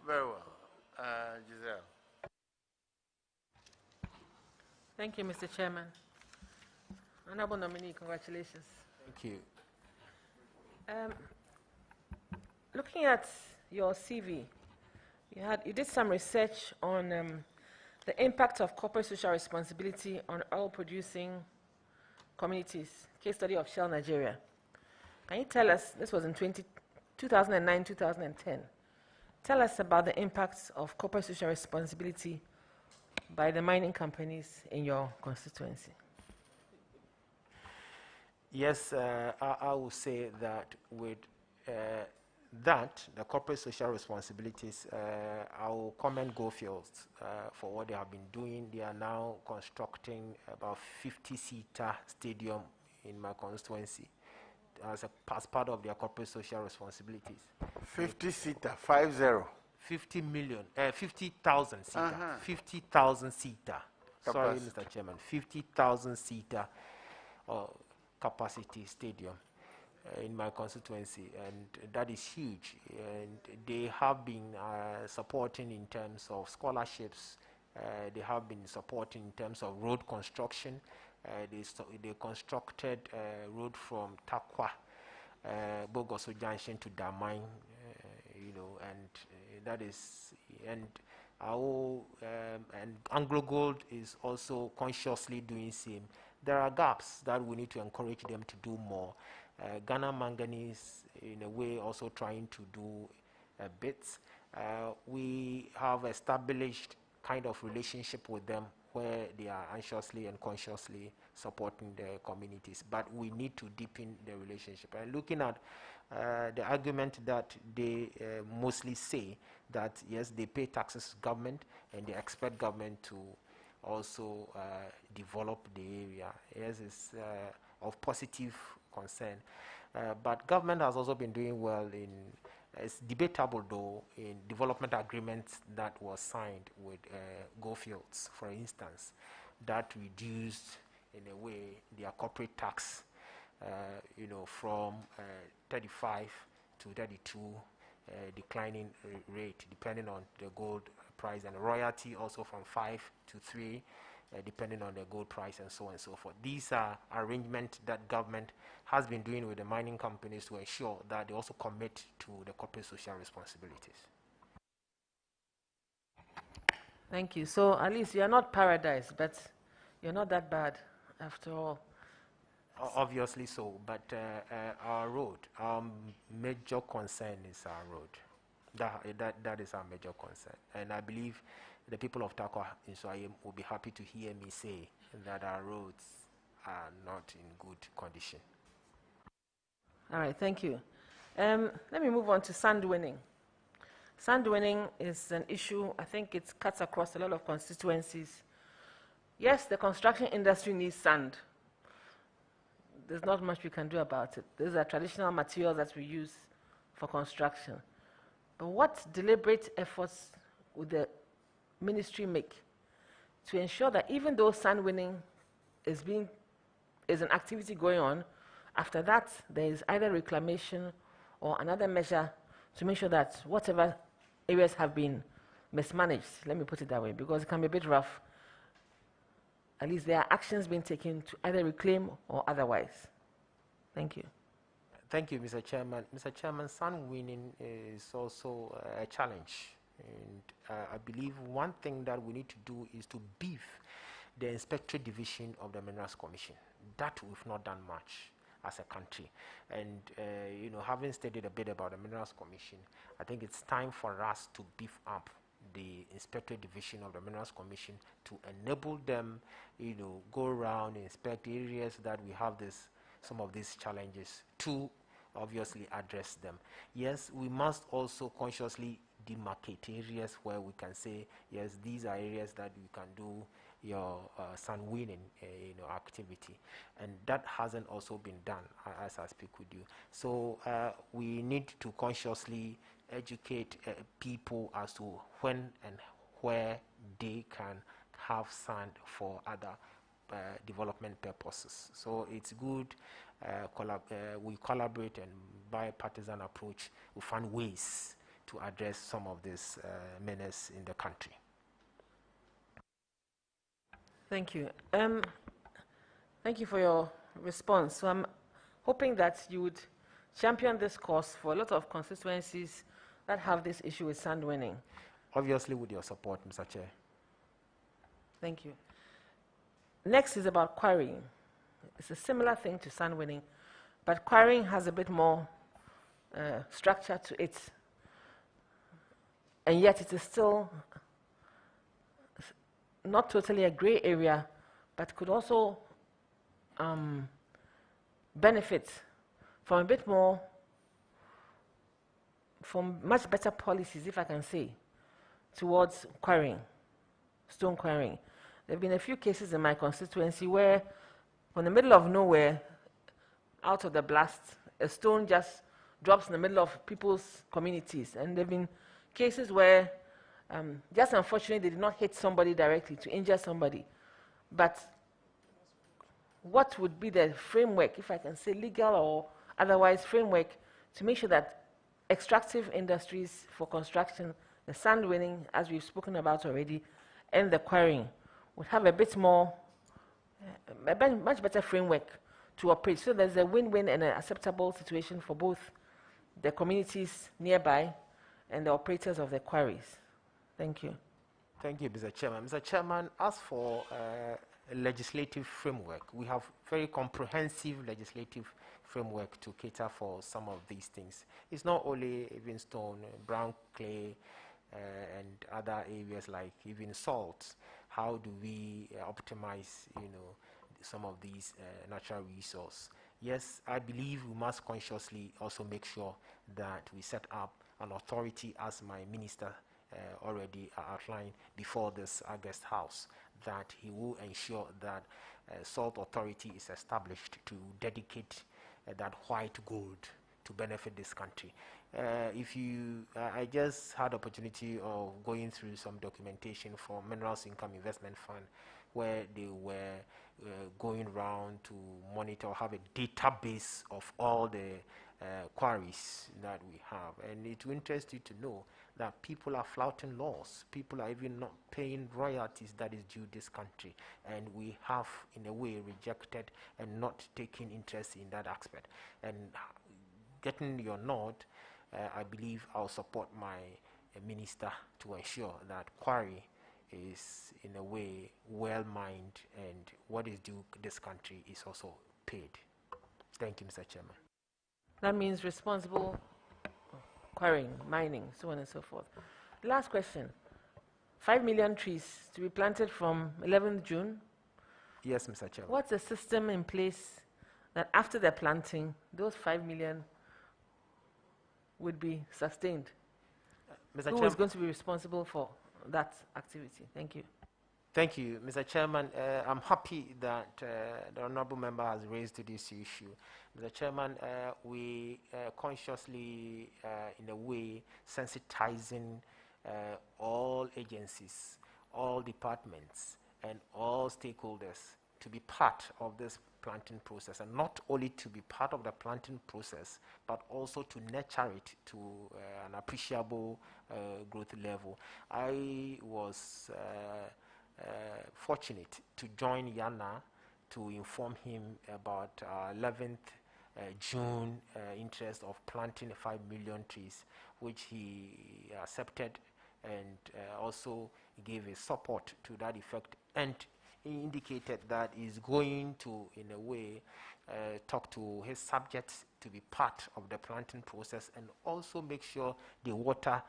Very well. Giselle. Thank you, Mr. Chairman. Honorable nominee, congratulations. Thank you. Looking at your CV, you did some research on the impact of corporate social responsibility on oil-producing communities. Case study of Shell Nigeria. Can you tell us? This was in 2009, 2010. Tell us about the impacts of corporate social responsibility by the mining companies in your constituency. Yes, I will say that with the corporate social responsibilities, I will commend Goldfields for what they have been doing. They are now constructing about 50-seater stadium in my constituency as part of their corporate social responsibilities. 50-seater, 50. 50 million, 50,000 seater, 50,000 seater. Sorry, Mr. Chairman, 50,000 seater capacity stadium in my constituency, and that is huge. And they have been supporting in terms of scholarships. They have been supporting in terms of road construction. They constructed a road from Takwa, Bogoso Junction to Damai, and that is, and and Anglo Gold is also consciously doing same. There are gaps that we need to encourage them to do more. Ghana Manganese, in a way, also trying to do a bit. We have established kind of relationship with them where they are anxiously and consciously supporting the communities. But we need to deepen the relationship. And looking at the argument that they mostly say that, yes, they pay taxes to government and they expect government to also develop the area. Yes, it's of positive concern. But government has also been doing well in, it's debatable though, in development agreements that was signed with Goldfields, for instance, that reduced in a way their corporate tax, from 35 to 32, declining rate depending on the gold price, and royalty also from 5 to 3, depending on the gold price, and so on and so forth. These are arrangements that government has been doing with the mining companies to ensure that they also commit to the corporate social responsibilities. Thank you. So at least you're not paradise, but you're not that bad after all. Obviously so, but our road, our major concern is our road. That is our major concern. And I believe the people of Takwa in Swahili will be happy to hear me say that our roads are not in good condition. All right, thank you. Let me move on to sand winning. Sand winning is an issue, I think it cuts across a lot of constituencies. Yes, the construction industry needs sand. There's not much we can do about it. These are traditional materials that we use for construction. But what deliberate efforts would the ministry make to ensure that even though sand winning is an activity going on, after that there is either reclamation or another measure to make sure that whatever areas have been mismanaged, let me put it that way, because it can be a bit rough, at least there are actions being taken to either reclaim or otherwise. Thank you. Thank you, Mr. Chairman. Mr. Chairman, sand winning is also a challenge. And I believe one thing that we need to do is to beef the inspectorate division of the Minerals Commission. That we've not done much as a country. And, having studied a bit about the Minerals Commission, I think it's time for us to beef up the inspectorate division of the Minerals Commission to enable them, go around and inspect areas that we have some of these challenges to obviously address them. Yes, we must also consciously demarcate areas where we can say, yes, these are areas that you can do your sand winning activity, and that hasn't also been done as I speak with you. So we need to consciously educate people as to when and where they can have sand for other development purposes. So it's good we collaborate and bipartisan approach, we find ways to address some of these menace in the country. Thank you. Thank you for your response. So I'm hoping that you would champion this cause for a lot of constituencies that have this issue with sand winning. Obviously with your support, Mr. Chair. Thank you. Next is about quarrying. It's a similar thing to sand winning, but quarrying has a bit more structure to it. And yet it is still not totally a gray area, but could also benefit from a bit more, from much better policies, if I can say, towards quarrying, stone quarrying. There have been a few cases in my constituency where, from the middle of nowhere, out of the blast, a stone just drops in the middle of people's communities. And there have been cases where, just unfortunately, they did not hit somebody directly to injure somebody. But what would be the framework, if I can say legal or otherwise framework, to make sure that extractive industries for construction, the sand winning, as we've spoken about already, and the quarrying, would have a bit more, much better framework to operate. So there's a win-win and an acceptable situation for both the communities nearby and the operators of the quarries. Thank you. Thank you, Mr. Chairman. Mr. Chairman, as for a legislative framework, we have very comprehensive legislative framework to cater for some of these things. It's not only even stone, brown clay, and other areas like even salt how do we optimize, some of these natural resources. Yes, I believe we must consciously also make sure that we set up an authority, as my minister already outlined before this August House, that he will ensure that salt authority is established to dedicate that white gold to benefit this country. I just had opportunity of going through some documentation for Minerals Income Investment Fund, where they were going around to monitor, have a database of all the quarries that we have. And it will interest you to know that people are flouting laws. People are even not paying royalties that is due this country. And we have, in a way, rejected and not taking interest in that aspect. And getting your nod, I believe I'll support my minister to ensure that quarry is, in a way, well-mined, and what is due this country is also paid. Thank you, Mr. Chairman. That means responsible quarrying, mining, so on and so forth. Last question. 5 million trees to be planted from 11th June. Yes, Mr. Chairman. What's the system in place that after the planting, those 5 million would be sustained? Mr. Who Chairman, is going to be responsible for that activity? Thank you. Thank you, Mr. Chairman. I'm happy that the honourable member has raised this issue. Mr. Chairman, we consciously, in a way, sensitizing all agencies, all departments, and all stakeholders to be part of this planting process, and not only to be part of the planting process, but also to nurture it to an appreciable growth level. I was fortunate to join Yana to inform him about 11th June interest of planting 5 million trees, which he accepted, and also gave a support to that effect, and he indicated that he's going to, in a way, talk to his subjects to be part of the planting process, and also make sure they water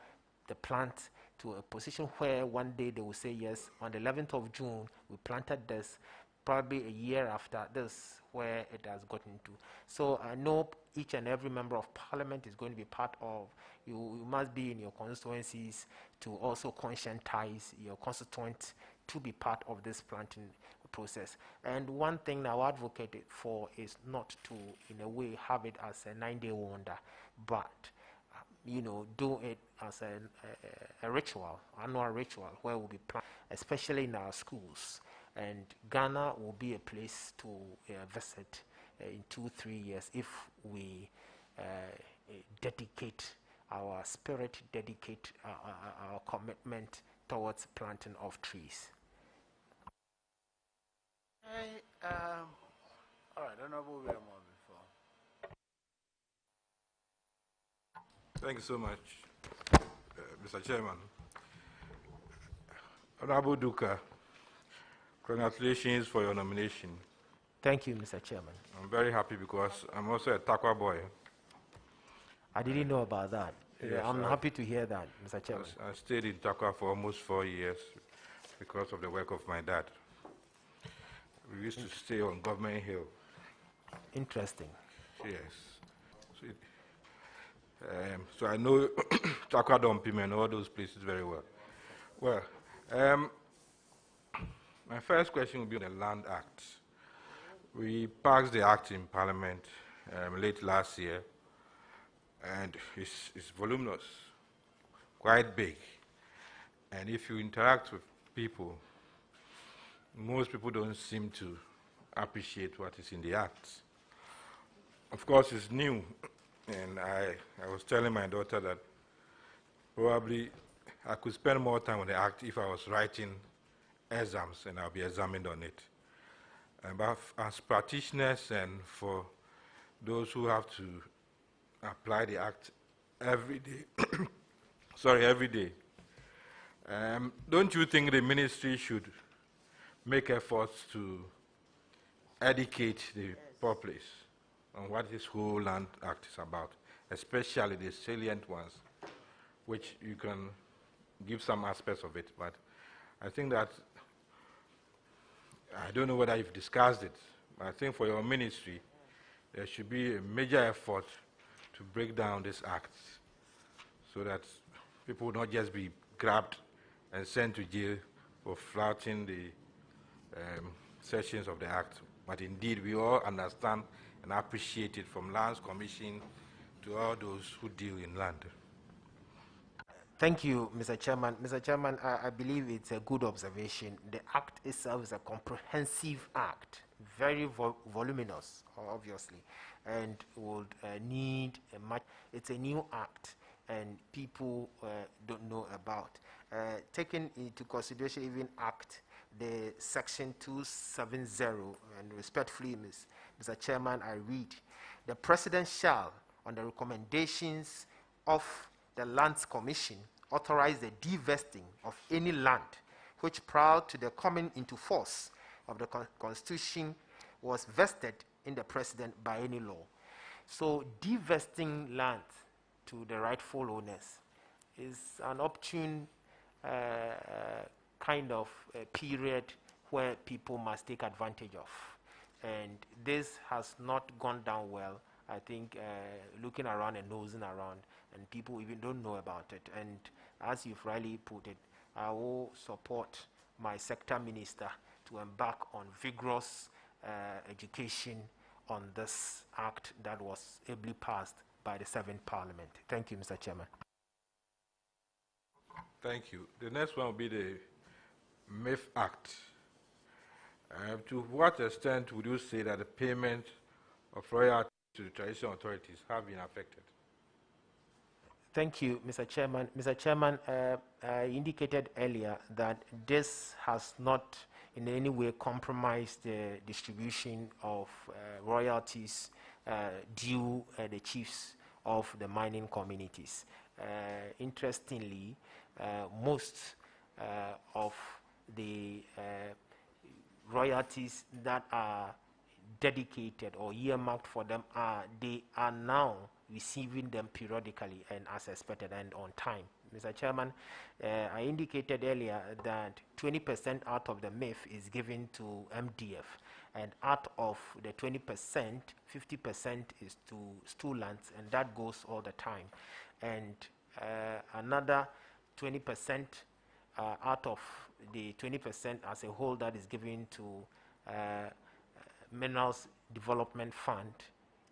the plant to a position where one day they will say, yes, on the 11th of June, we planted this, probably a year after this, where it has gotten to. So I know each and every member of parliament is going to be part of, you must be in your constituencies to also conscientize your constituents to be part of this planting process. And one thing I advocated for is not to, in a way, have it as a 9-day wonder, but do it as a ritual, annual ritual, where we'll be planting, especially in our schools. And Ghana will be a place to visit in 2-3 years if we dedicate our spirit, dedicate our commitment towards planting of trees. All right, Honorable William before. Thank you so much, Mr. Chairman. Honorable Duka, congratulations for your nomination. Thank you, Mr. Chairman. I'm very happy because I'm also a Takwa boy. I didn't know about that. Yes, I'm happy to hear that, Mr. Chairman. I stayed in Takwa for almost 4 years because of the work of my dad. We used to stay on Government Hill. Interesting. Yes. So I know Takwa Dompim and all those places very well. Well, my first question will be on the Land Act. We passed the act in Parliament late last year, and it's voluminous, quite big. And if you interact with people, most people don't seem to appreciate what is in the act. Of course, it's new, and I was telling my daughter that probably I could spend more time on the act if I was writing exams and I'll be examined on it. But as practitioners and for those who have to apply the act every day, every day, don't you think the ministry should make efforts to educate the populace on what this whole Land Act is about, especially the salient ones, which you can give some aspects of it, but I think that I don't know whether you've discussed it, but I think for your ministry, there should be a major effort to break down this act so that people will not just be grabbed and sent to jail for flouting the sections of the act. But indeed, we all understand and appreciate it, from Lands Commission to all those who deal in land. Thank you, Mr. Chairman. Mr. Chairman, I believe it's a good observation. The act itself is a comprehensive act, very voluminous, obviously, and would need a much. It's a new act, and people don't know about. Taking into consideration even Act, the Section 270, and respectfully, Mr. Chairman, I read, the President shall, on the recommendations of the Lands Commission, authorize the divesting of any land which, prior to the coming into force of the Constitution, was vested in the President by any law. So, divesting land to the rightful owners is an opportune kind of period where people must take advantage of. And this has not gone down well. I think looking around and nosing around, and people even don't know about it. And as you've rightly put it, I will support my sector minister to embark on vigorous education on this act that was ably passed by the 7th Parliament. Thank you, Mr. Chairman. Thank you. The next one will be the MIF Act. To what extent would you say that the payment of royalties to the traditional authorities have been affected? Thank you, Mr. Chairman. Mr. Chairman, I indicated earlier that this has not in any way compromised the distribution of royalties due the chiefs of the mining communities. Interestingly, most of the royalties that are dedicated or earmarked for them they are now receiving them periodically and as expected and on time. Mr. Chairman, I indicated earlier that 20% out of the MIF is given to MDF, and out of the 20%, 50% is to stool lands, and that goes all the time. And another 20% out of the 20% as a whole that is given to Minerals Development Fund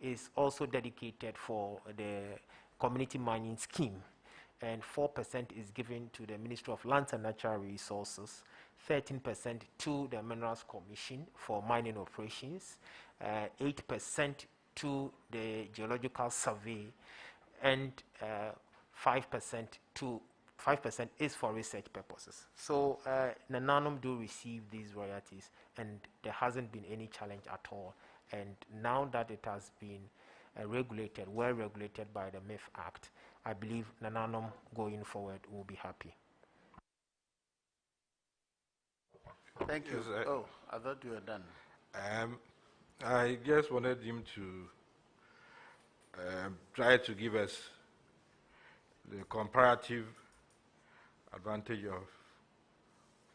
is also dedicated for the community mining scheme, and 4% is given to the Ministry of Lands and Natural Resources, 13% to the Minerals Commission for mining operations, 8% to the Geological Survey, and 5% is for research purposes. So Nananum do receive these royalties, and there hasn't been any challenge at all. And now that it has been well regulated by the MIF Act, I believe Nananum going forward will be happy. Thank you. Yes, Oh, I thought you were done. I just wanted him to try to give us the comparative advantage of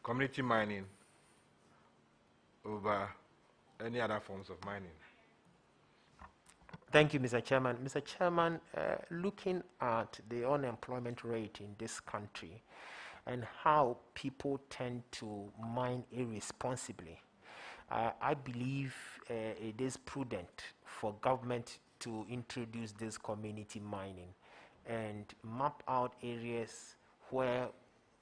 community mining over any other forms of mining. Thank you, Mr. Chairman. Mr. Chairman, looking at the unemployment rate in this country and how people tend to mine irresponsibly, I believe it is prudent for government to introduce this community mining and map out areas where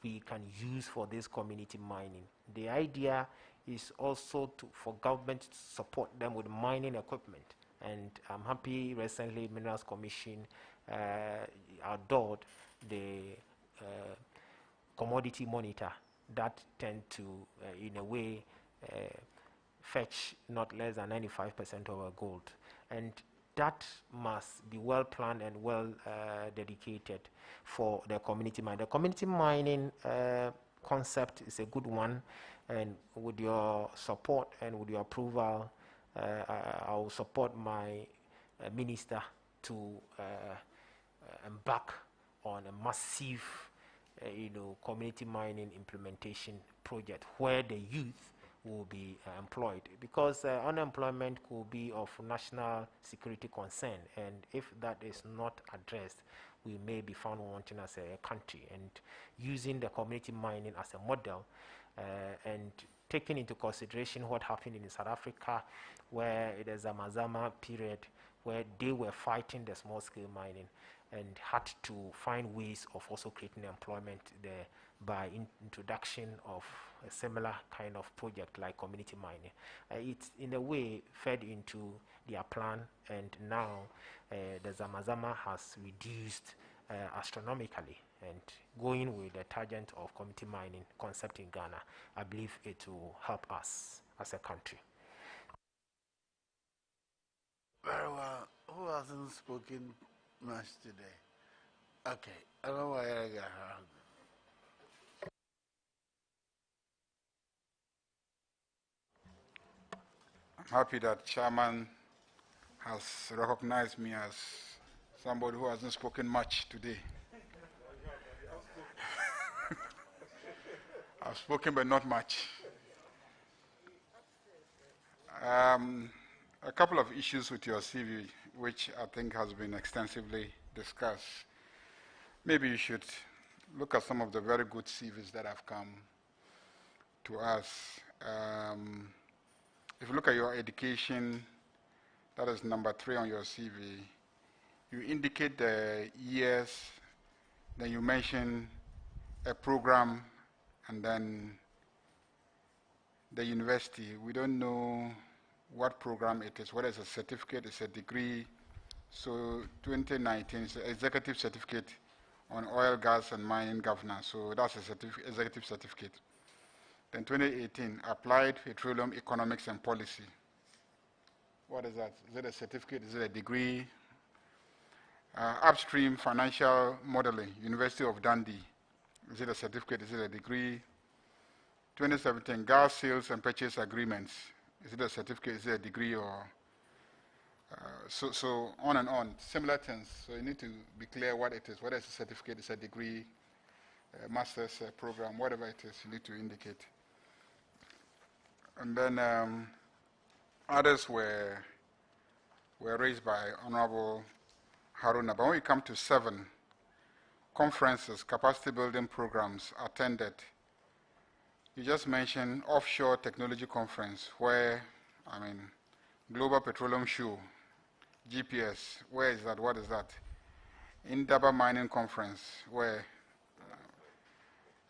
we can use for this community mining. The idea is also for government to support them with mining equipment. And I'm happy recently Minerals Commission adored the commodity monitor that tend to, in a way, fetch not less than 95% of our gold. And that must be well planned and well dedicated for the community mining. The community mining concept is a good one, and with your support and with your approval, I will support my minister to embark on a massive, community mining implementation project where the youth will be employed, because unemployment could be of national security concern, and if that is not addressed, we may be found wanting as a country. And using the community mining as a model, and taking into consideration what happened in South Africa, where it is a Mazama period where they were fighting the small-scale mining and had to find ways of also creating employment there by introduction of a similar kind of project like community mining. It's in a way fed into their plan, and now the Zamazama has reduced astronomically, and going with the tangent of community mining concept in Ghana, I believe it will help us as a country. Very well. Who hasn't spoken much today? Okay. I don't know why I got around. I'm happy that Chairman has recognized me as somebody who hasn't spoken much today. I've spoken, but not much. A couple of issues with your CV, which I think has been extensively discussed. Maybe you should look at some of the very good CVs that have come to us. If you look at your education, that is number 3 on your CV. You indicate the years, then you mention a program, and then the university. We don't know what program it is, whether it's a certificate, it's a degree. So 2019 is an executive certificate on oil, gas, and mining governance. So that's a executive certificate. Then 2018, applied petroleum economics and policy. What is that? Is it a certificate? Is it a degree? Upstream financial modeling, University of Dundee. Is it a certificate? Is it a degree? 2017, gas sales and purchase agreements. Is it a certificate? Is it a degree? Or so on and on, similar things. So you need to be clear what it is, whether it's a certificate, it's a degree, a master's program, whatever it is, you need to indicate. And then others were raised by Honorable Haruna. But when we come to 7, conferences, capacity building programs attended, you just mentioned offshore technology conference where, Global Petroleum Show, GPS, where is that, what is that? Indaba Mining Conference, where,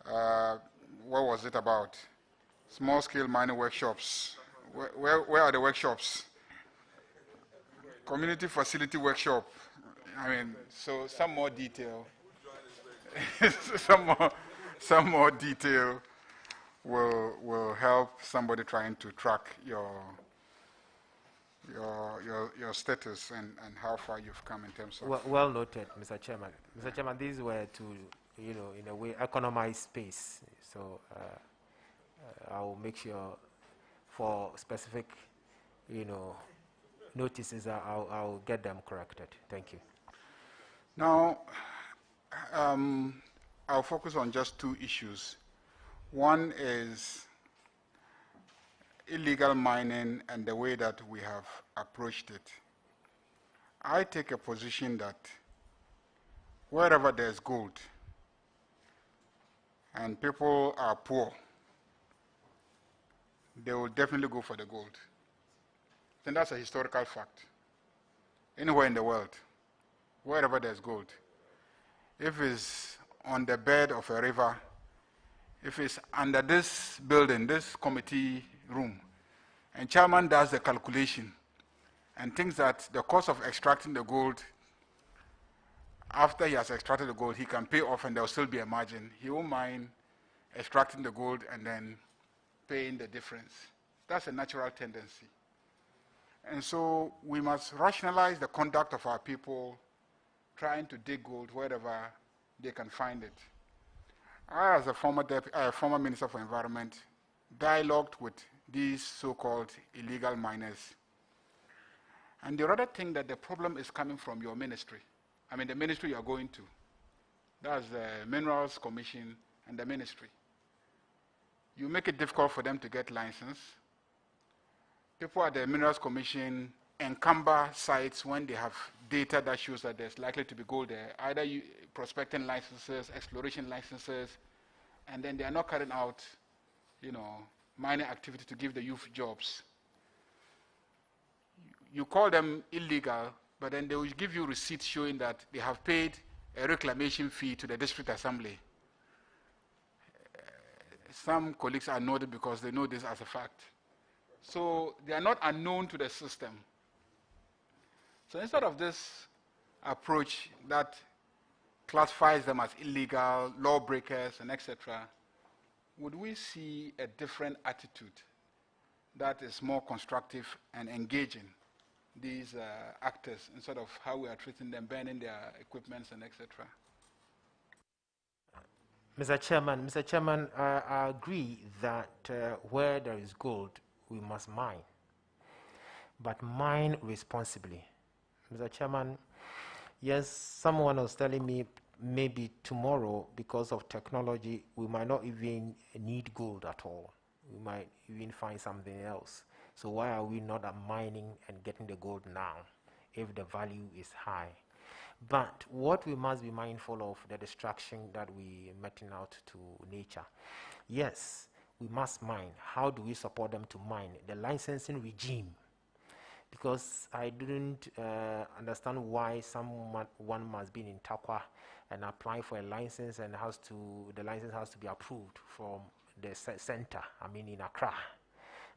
what was it about? Small scale mining workshops, where are the workshops? Community facility workshop, so some more detail, some more detail will help somebody trying to track your status and how far you've come in terms of... Well noted, Mr. Chairman. Mr. Chairman, these were to, in a way, economize space. So I will make sure for specific, notices, I'll get them corrected. Thank you. Now, I'll focus on just 2 issues. One is illegal mining and the way that we have approached it. I take a position that wherever there's gold and people are poor, they will definitely go for the gold. And that's a historical fact. Anywhere in the world, wherever there's gold, if it's on the bed of a river, if it's under this building, this committee room, and chairman does the calculation and thinks that the cost of extracting the gold, after he has extracted the gold, he can pay off and there will still be a margin. He won't mind extracting the gold and then paying the difference. That's a natural tendency. And so we must rationalize the conduct of our people trying to dig gold wherever they can find it. I, as a former Minister for Environment, dialogued with these so-called illegal miners. And the rather think that the problem is coming from your ministry. The ministry you are going to. That's the Minerals Commission and the ministry. You make it difficult for them to get license. People at the Minerals Commission encumber sites when they have data that shows that there's likely to be gold there, either prospecting licenses, exploration licenses, and then they are not carrying out, mining activity to give the youth jobs. You call them illegal, but then they will give you receipts showing that they have paid a reclamation fee to the district assembly. Some colleagues are noted because they know this as a fact. So they are not unknown to the system. So instead of this approach that classifies them as illegal, lawbreakers, and etc., would we see a different attitude that is more constructive and engaging these actors instead of how we are treating them, burning their equipments and etc.? Mr. Chairman, I agree that where there is gold, we must mine, but mine responsibly. Mr. Chairman, yes, someone was telling me maybe tomorrow, because of technology, we might not even need gold at all. We might even find something else. So why are we not mining and getting the gold now if the value is high? But what we must be mindful of, the destruction that we are meting out to nature. Yes, we must mine. How do we support them to mine? The licensing regime. Because I didn't understand why one must be in Takwa and apply for a license, and the license has to be approved from the center, in Accra.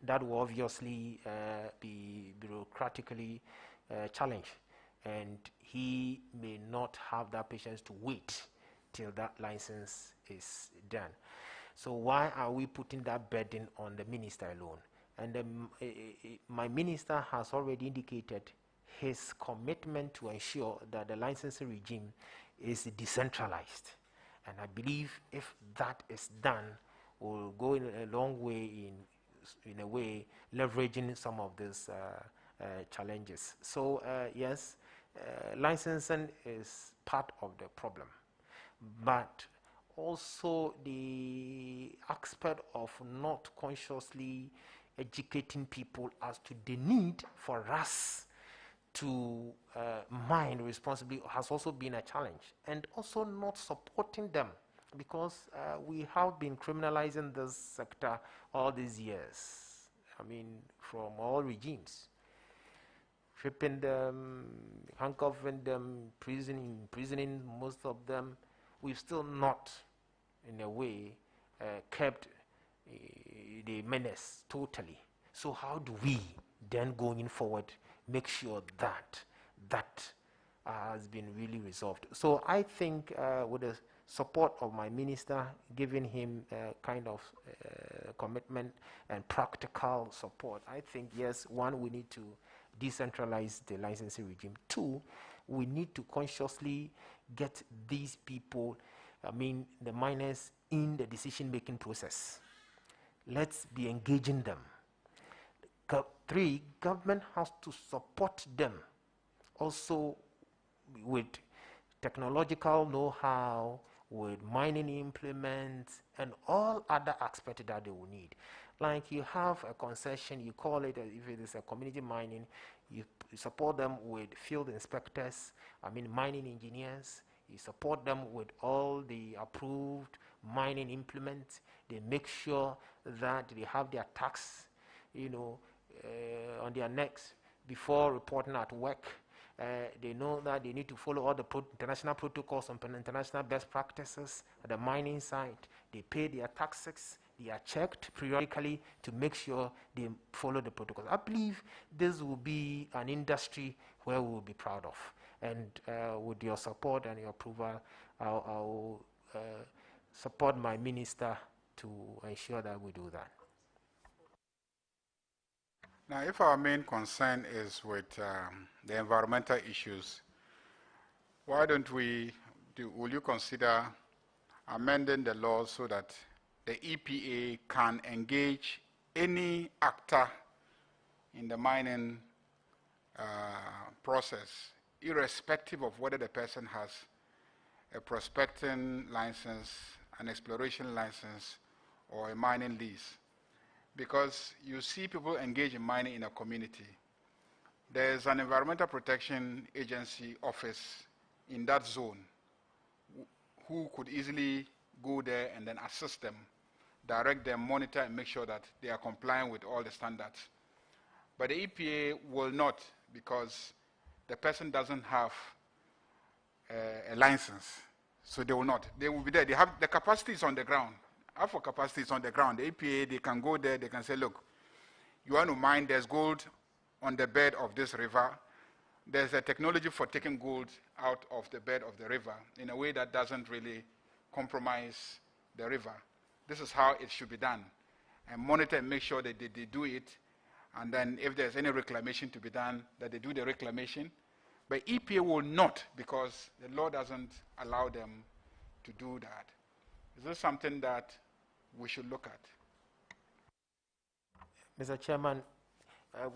That will obviously be bureaucratically challenged, and he may not have that patience to wait till that license is done. So why are we putting that burden on the minister alone? And my minister has already indicated his commitment to ensure that the licensing regime is decentralized. And I believe if that is done, we'll go in a long way in a way leveraging some of these challenges. So yes, licensing is part of the problem, but also the aspect of not consciously educating people as to the need for us to mine responsibly has also been a challenge, and also not supporting them, because we have been criminalizing this sector all these years. From all regimes, stripping them, handcuffing them, imprisoning most of them. We've still not, in a way, kept the menace totally. So how do we then, going forward, make sure that has been really resolved? So I think with the support of my minister, giving him kind of commitment and practical support, I think, yes, one, we need to decentralize the licensing regime. Two, we need to consciously get these people, the miners, in the decision-making process. Let's be engaging them. Three, government has to support them also with technological know-how, with mining implements, and all other aspects that they will need. Like you have a concession, you call it, if it is a community mining, you support them with field inspectors, mining engineers, you support them with all the approved mining implements. They make sure that they have their tax, on their necks before reporting at work. They know that they need to follow all the international protocols and international best practices at the mining site. They pay their taxes. They are checked periodically to make sure they follow the protocols. I believe this will be an industry where we will be proud of. And with your support and your approval, I'll support my minister to ensure that we do that. Now, if our main concern is with the environmental issues, why don't will you consider amending the law so that the EPA can engage any actor in the mining process, irrespective of whether the person has a prospecting license, an exploration license, or a mining lease. Because you see people engage in mining in a community. There's an environmental protection agency office in that zone who could easily go there and then assist them, direct them, monitor, and make sure that they are complying with all the standards. But the EPA will not, because the person doesn't have a license. So they will not. They will be there. They have the capacity is on the ground. After capacity is on the ground, the EPA, they can go there, they can say, look, you want to mine, there's gold on the bed of this river. There's a technology for taking gold out of the bed of the river in a way that doesn't really compromise the river. This is how it should be done. And monitor and make sure that they do it. And then if there's any reclamation to be done, that they do the reclamation. But EPA will not, because the law doesn't allow them to do that. Is this something that we should look at? Mr. Chairman,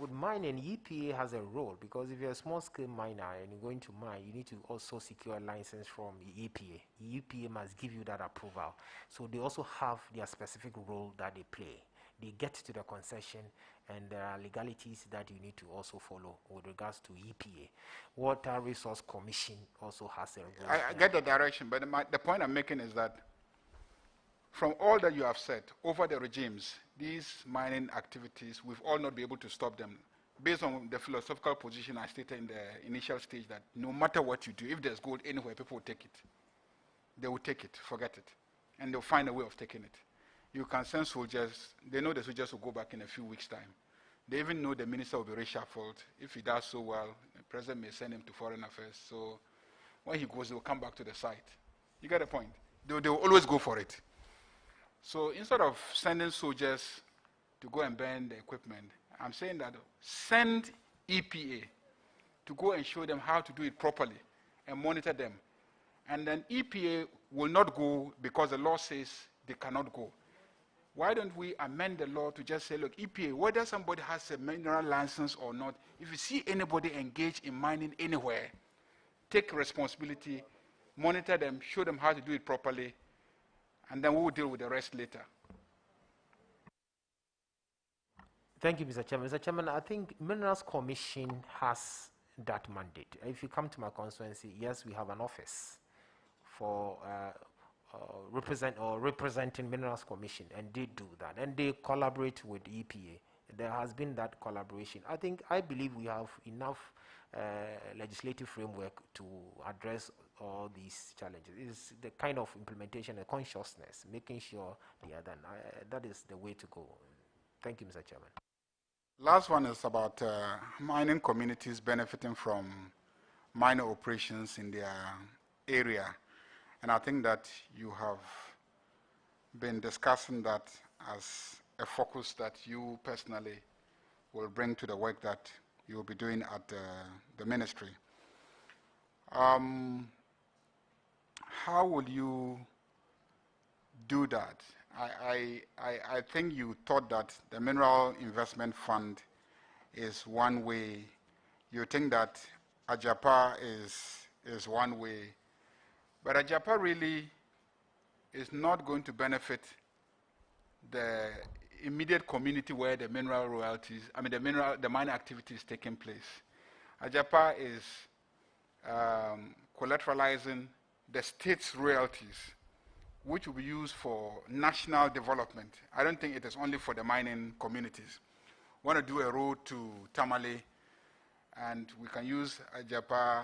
with mining, EPA has a role, because if you're a small-scale miner and you're going to mine, you need to also secure a license from the EPA. The EPA must give you that approval. So they also have their specific role that they play. They get to the concession, and there are legalities that you need to also follow with regards to EPA. Water Resource Commission also has a role. I get the direction, but the point I'm making is that from all that you have said, over the regimes, these mining activities, we've all not been able to stop them. Based on the philosophical position I stated in the initial stage, that no matter what you do, if there's gold anywhere, people will take it. They will take it, forget it. And they'll find a way of taking it. You can send soldiers, they know the soldiers will go back in a few weeks' time. They even know the minister will be reshuffled. If he does so well, the president may send him to foreign affairs. So when he goes, he will come back to the site. You get the point? They will always go for it. So instead of sending soldiers to go and burn the equipment, I'm saying that send EPA to go and show them how to do it properly and monitor them. And then EPA will not go because the law says they cannot go. Why don't we amend the law to just say, look, EPA, whether somebody has a mineral license or not, if you see anybody engaged in mining anywhere, take responsibility, monitor them, show them how to do it properly, and then we will deal with the rest later. Thank you, Mr. Chairman. Mr. Chairman, I think Minerals Commission has that mandate. If you come to my constituency, yes, we have an office for representing Minerals Commission, and they do that, and they collaborate with EPA. There has been that collaboration. I believe we have enough legislative framework to address all these challenges. It's the kind of implementation and consciousness, making sure they are done. That is the way to go. Thank you, Mr. Chairman. Last one is about mining communities benefiting from mining operations in their area. And I think that you have been discussing that as a focus that you personally will bring to the work that you will be doing at the ministry. How will you do that? I think you thought that the Mineral Investment Fund is one way. You think that AJAPA is one way. But AJAPA really is not going to benefit the immediate community where the mineral royalties, the mining activity is taking place. AJAPA is collateralizing the state's royalties, which will be used for national development. I don't think it is only for the mining communities. We want to do a road to Tamale, and we can use AJAPA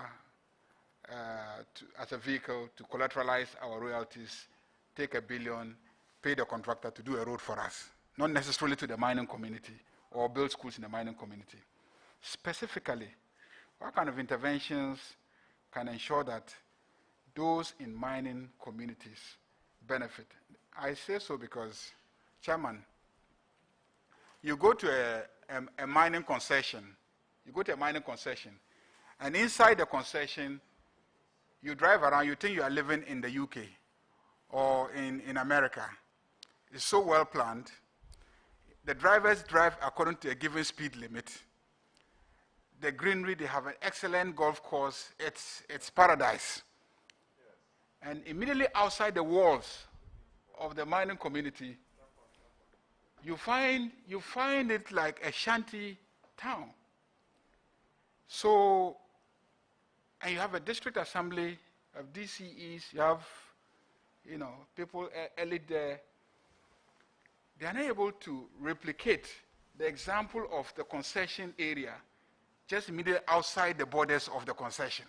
as a vehicle to collateralize our royalties, take $1 billion, pay the contractor to do a road for us, not necessarily to the mining community or build schools in the mining community. Specifically, what kind of interventions can ensure that those in mining communities benefit? I say so because, Chairman, you go to a mining concession, and inside the concession, you drive around, you think you are living in the UK or in America. It's so well planned. The drivers drive according to a given speed limit. The greenery, they have an excellent golf course. It's paradise. And immediately outside the walls of the mining community, you find it like a shanty town. So, and you have a district assembly of DCEs, you have, people elite there. They are not able to replicate the example of the concession area just immediately outside the borders of the concession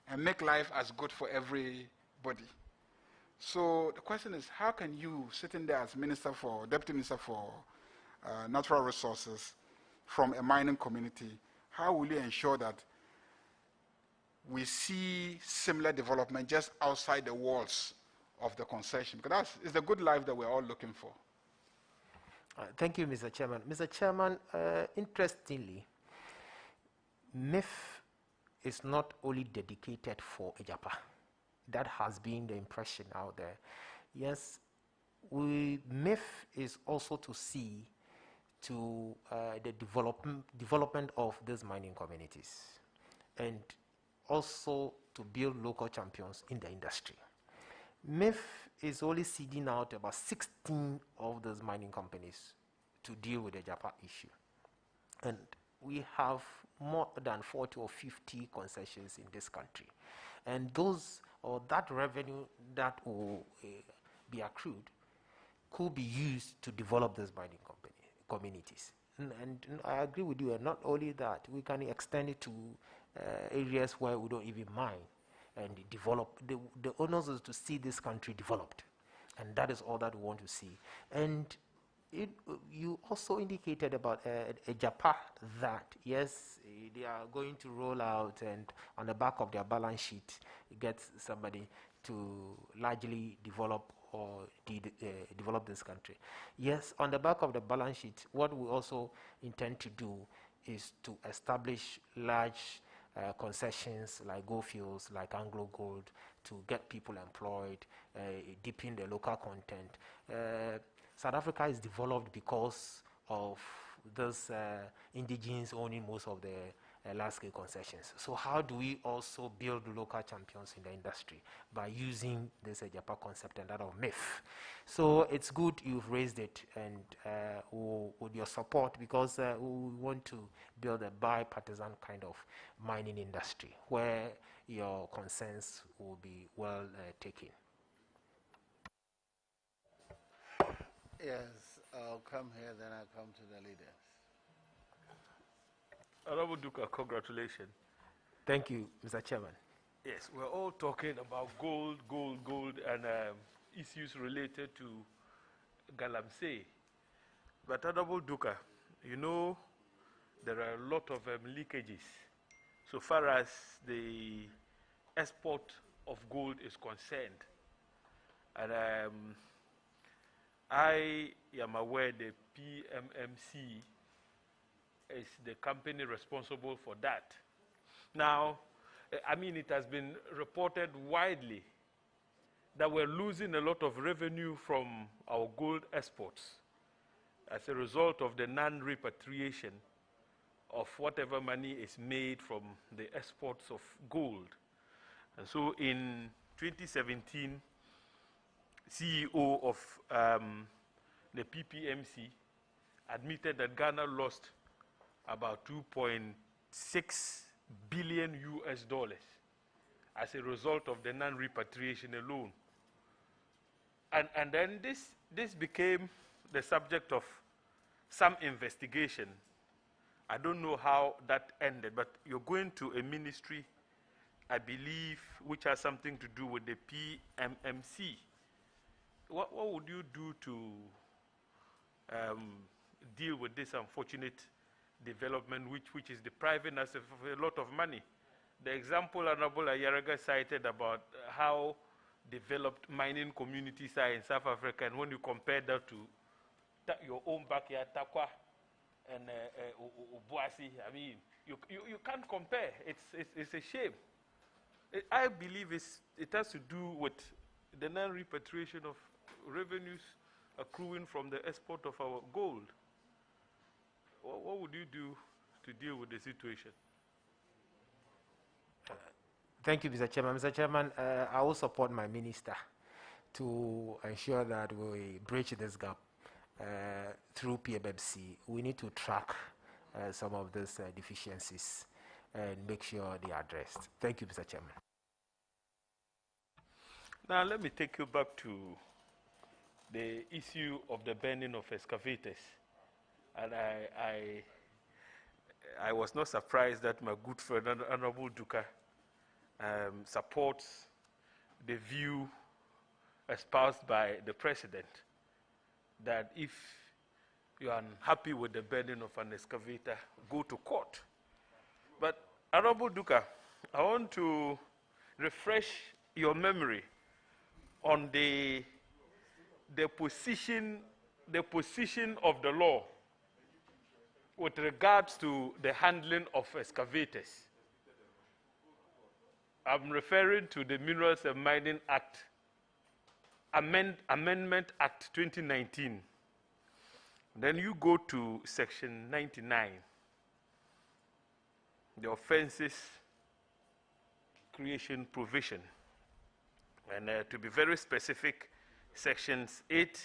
and make life as good for everybody. So the question is, how can you, sitting there as Deputy Minister for Natural Resources from a mining community, how will you ensure that we see similar development just outside the walls of the concession? Because it's the good life that we're all looking for. Thank you, Mr. Chairman. Mr. Chairman, interestingly, MIF is not only dedicated for Ejapa. That has been the impression out there. Yes, MIF is also to see to the development of these mining communities and also to build local champions in the industry. MIF is only seeding out about 16 of those mining companies to deal with the Japa issue. And we have more than 40 or 50 concessions in this country. And that revenue that will be accrued could be used to develop those mining communities. And I agree with you, and not only that, we can extend it to areas where we don't even mine and develop. The honors is to see this country developed, and that is all that we want to see. And you also indicated about a Japan that, yes, they are going to roll out, and on the back of their balance sheet, get somebody to largely develop or develop this country. Yes, on the back of the balance sheet, what we also intend to do is to establish large concessions like Gold Fields, like Anglo Gold, to get people employed, deepen the local content. South Africa is developed because of those indigenes owning most of the large-scale concessions. So how do we also build local champions in the industry? By using this Japa concept and that of MIF. So it's good you've raised it, and with your support, because we want to build a bipartisan kind of mining industry where your concerns will be well taken. Yes, I'll come here, then I'll come to the leaders. Honorable Duka, congratulations. Thank you, Mr. Chairman. Yes, we're all talking about gold, and issues related to Galamsey. But Honorable Duka, you know, there are a lot of leakages so far as the export of gold is concerned. And I am aware the PMMC is the company responsible for that. Now, I mean, it has been reported widely that we're losing a lot of revenue from our gold exports as a result of the non-repatriation of whatever money is made from the exports of gold. And so in 2017, CEO of the PPMC admitted that Ghana lost about 2.6 billion US dollars as a result of the non-repatriation alone. And then this became the subject of some investigation. I don't know how that ended, but you're going to a ministry, I believe, which has something to do with the PMMC. What would you do to deal with this unfortunate development, which is depriving us of a lot of money? The example Honorable Ayaraga cited about how developed mining communities are in South Africa, and when you compare that to your own backyard, Takwa and Obuasi, I mean, you can't compare. It's a shame. I believe it has to do with the non-repatriation of revenues accruing from the export of our gold. What would you do to deal with the situation? Thank you, Mr. Chairman. Mr. Chairman, I will support my minister to ensure that we bridge this gap through PMMC, we need to track some of those deficiencies and make sure they are addressed. Thank you, Mr. Chairman. Now, let me take you back to the issue of the banning of excavators. And I was not surprised that my good friend, Honorable Duka, supports the view espoused by the President that if you are unhappy with the banning of an excavator, go to court. But, Honorable Duka, I want to refresh your memory on the position of the law with regards to the handling of excavators. I'm referring to the Minerals and Mining Act, Amendment Act 2019. Then you go to Section 99, the offenses creation provision. And to be very specific, Sections 8,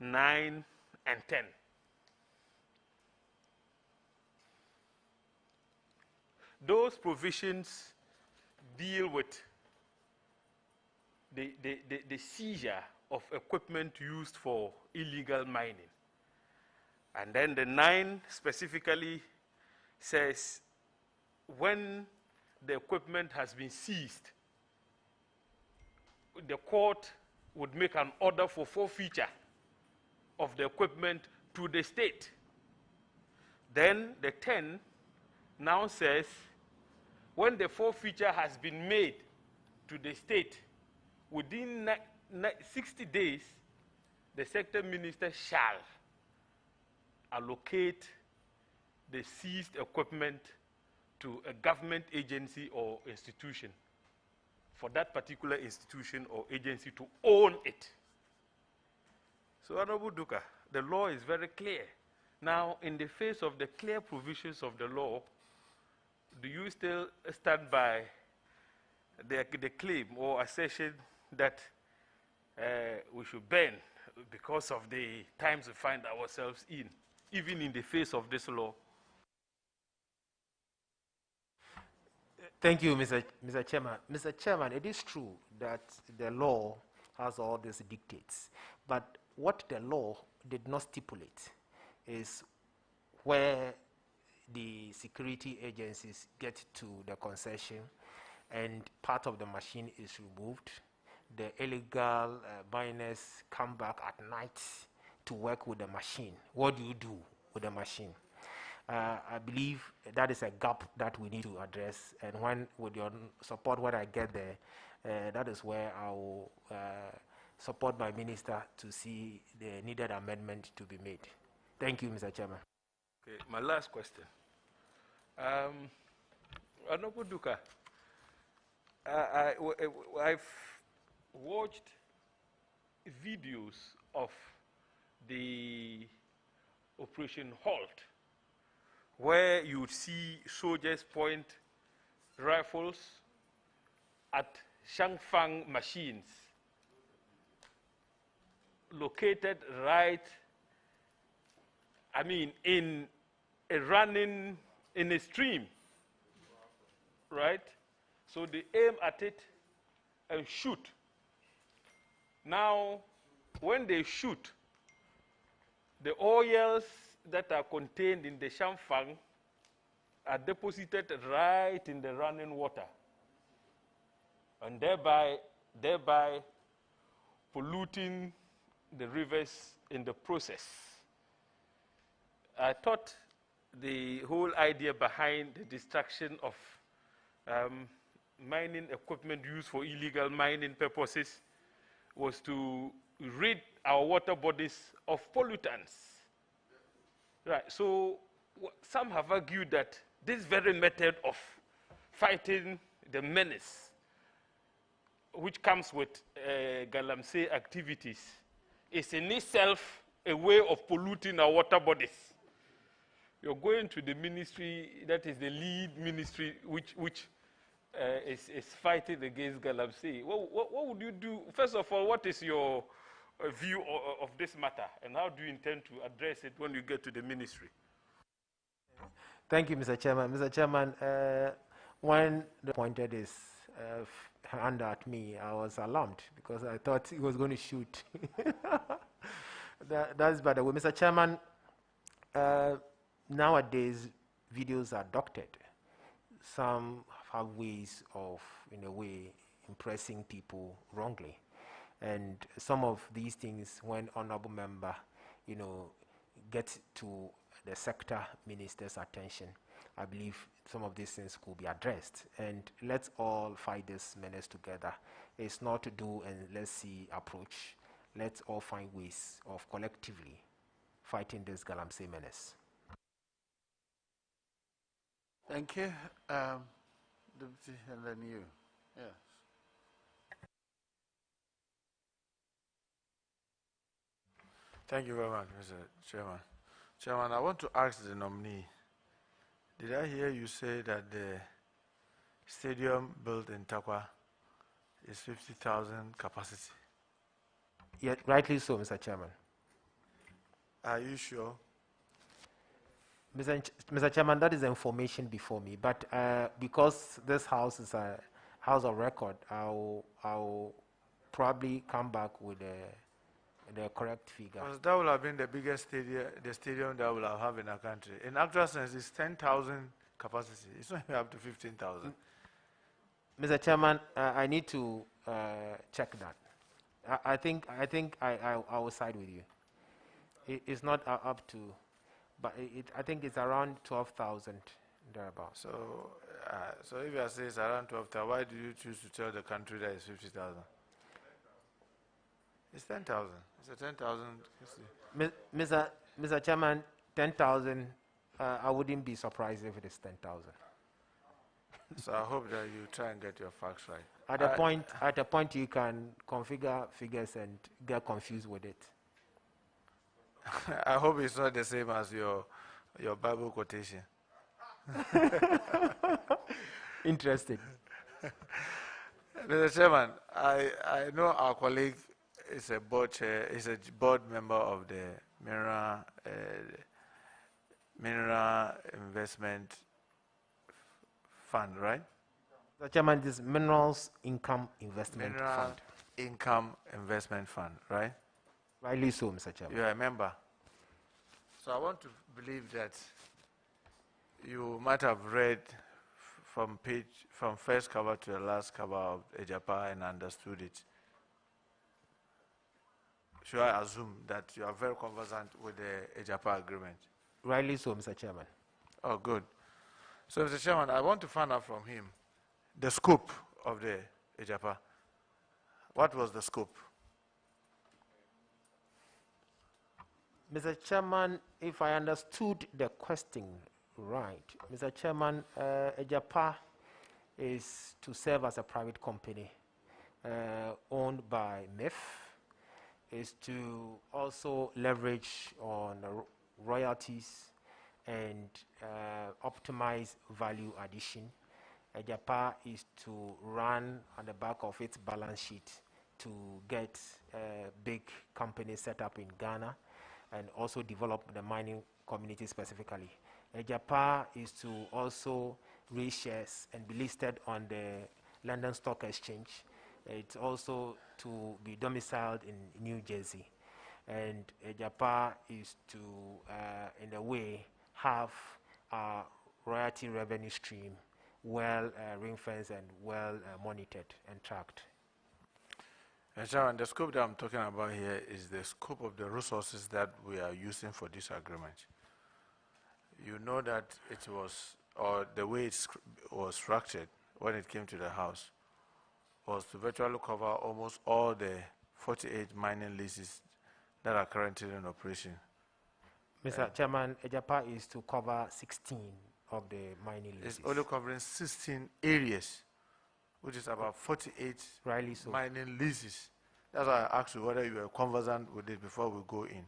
9, and 10. Those provisions deal with the seizure of equipment used for illegal mining. And then the 9 specifically says when the equipment has been seized, the court would make an order for forfeiture of the equipment to the state. Then the 10 now says when the forfeiture has been made to the state, within 60 days, the sector minister shall allocate the seized equipment to a government agency or institution, for that particular institution or agency to own it. So, Honorable Duka, the law is very clear. Now, in the face of the clear provisions of the law, do you still stand by the claim or assertion that we should ban because of the times we find ourselves in, even in the face of this law? Thank you, Mr. Chairman. Mr. Chairman, it is true that the law has all these dictates, but what the law did not stipulate is where the security agencies get to the concession and part of the machine is removed. The illegal miners come back at night to work with the machine. What do you do with the machine? I believe that is a gap that we need to address, and when, with your support, when I get there, that is where I will support my minister to see the needed amendment to be made. Thank you, Mr. Chairman. Okay, my last question. Honorable Duka, I've watched videos of the Operation Halt, where you would see soldiers point rifles at Shangfang machines located right, in a stream, right? So they aim at it and shoot. Now, when they shoot, the oils that are contained in the Shangfang are deposited right in the running water, and thereby polluting the rivers in the process. I thought the whole idea behind the destruction of mining equipment used for illegal mining purposes was to rid our water bodies of pollutants. Right, so some have argued that this very method of fighting the menace, which comes with Galamsey activities, is in itself a way of polluting our water bodies. You're going to the ministry that is the lead ministry which is fighting against Galamsey. What would you do? First of all, what is your view of this matter, and how do you intend to address it when you get to the ministry? Thank you, Mr. Chairman. Mr. Chairman, when the pointed his hand at me, I was alarmed because I thought he was going to shoot. That's by the way. Mr. Chairman, nowadays videos are doctored. Some have ways of, in a way, impressing people wrongly. And some of these things, when honorable member, get to the sector minister's attention, I believe some of these things could be addressed. And let's all fight this menace together. It's not to do and let's see approach. Let's all find ways of collectively fighting this Galamsey menace. Thank you. Deputy, and then you. Yes. Thank you very much, Mr. Chairman. Chairman, I want to ask the nominee, did I hear you say that the stadium built in Takwa is 50,000 capacity? Yeah, rightly so, Mr. Chairman. Are you sure? Mr. Chairman, that is information before me, but because this house is a house of record, I'll probably come back with the correct figure. Because that will have been the biggest stadium that we'll have in our country. In actual sense, it's 10,000 capacity. It's not even up to 15,000. Mr. Chairman, I need to check that. I think I will side with you. It's not up to, but I think it's around 12,000 thereabouts. So, so if you say it's around 12,000, why do you choose to tell the country that it's 50,000? It's 10,000. It's a 10,000. Mr. Chairman, 10,000. I wouldn't be surprised if it is 10,000. So I hope that you try and get your facts right. At a point, you can configure figures and get confused with it. I hope it's not the same as your Bible quotation. Interesting. Mr. Chairman, I know our colleague is a board chair, is a board member of the Mineral Investment Fund, right? Mr. Chairman, this Minerals Income Investment Mineral Fund. Income Investment Fund, right? Rightly so, Mr. Chairman. You are a member. So I want to believe that you might have read from first cover to the last cover of Ejapa and understood it. Should I assume that you are very conversant with the Ejapa agreement? Rightly so, Mr. Chairman. Oh, good. So, Mr. Chairman, I want to find out from him the scope of the Ejapa. What was the scope? Mr. Chairman, if I understood the question right, Mr. Chairman, Ejapa is to serve as a private company owned by MIF, is to also leverage on royalties and optimize value addition. Ejapa is to run on the back of its balance sheet to get a big company set up in Ghana and also develop the mining community specifically. Ejapa is to also raise shares and be listed on the London Stock Exchange. It's also to be domiciled in New Jersey. And Ejapa is to, in a way, have a royalty revenue stream well ring-fenced and well monitored and tracked. Sharon, the scope that I'm talking about here is the scope of the resources that we are using for this agreement. You know that it was, or the way it was structured when it came to the House, was to virtually cover almost all the 48 mining leases that are currently in operation. Mr. Chairman, Ejapa is to cover 16 of the mining leases. It's only covering 16 areas, which is about 48 Rightly so. mining leases. That's why I asked you whether you were conversant with it before we go in.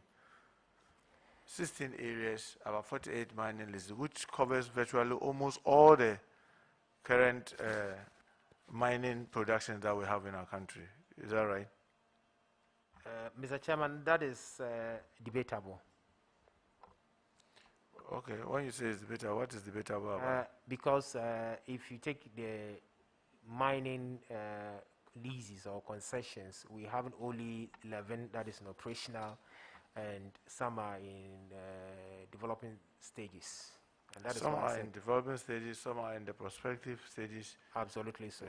16 areas, about 48 mining leases, which covers virtually almost all the current mining production that we have in our country. Is that right? Mr. Chairman, that is debatable. Okay, when you say it's debatable, what is debatable about? Because if you take the mining leases or concessions, we have only 11 that is in operational, and some are in developing stages. And that Some is why I are said in development stages, some are in the prospective stages. absolutely so.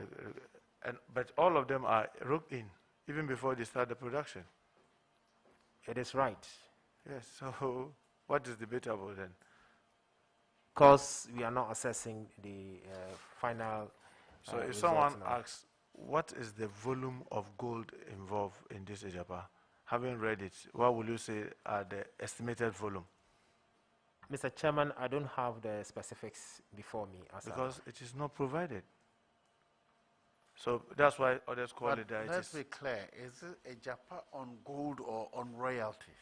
But all of them are roped in, even before they start the production. It is right. Yes, so what is debatable then? Because we are not assessing the final. So if result someone now. asks, what is the volume of gold involved in this Ejapa? Having read it, what will you say are the estimated volume? Mr. Chairman, I don't have the specifics before me. Because it is not provided. So that's why others call it that. Let's be clear, is it a Japa on gold or on royalties?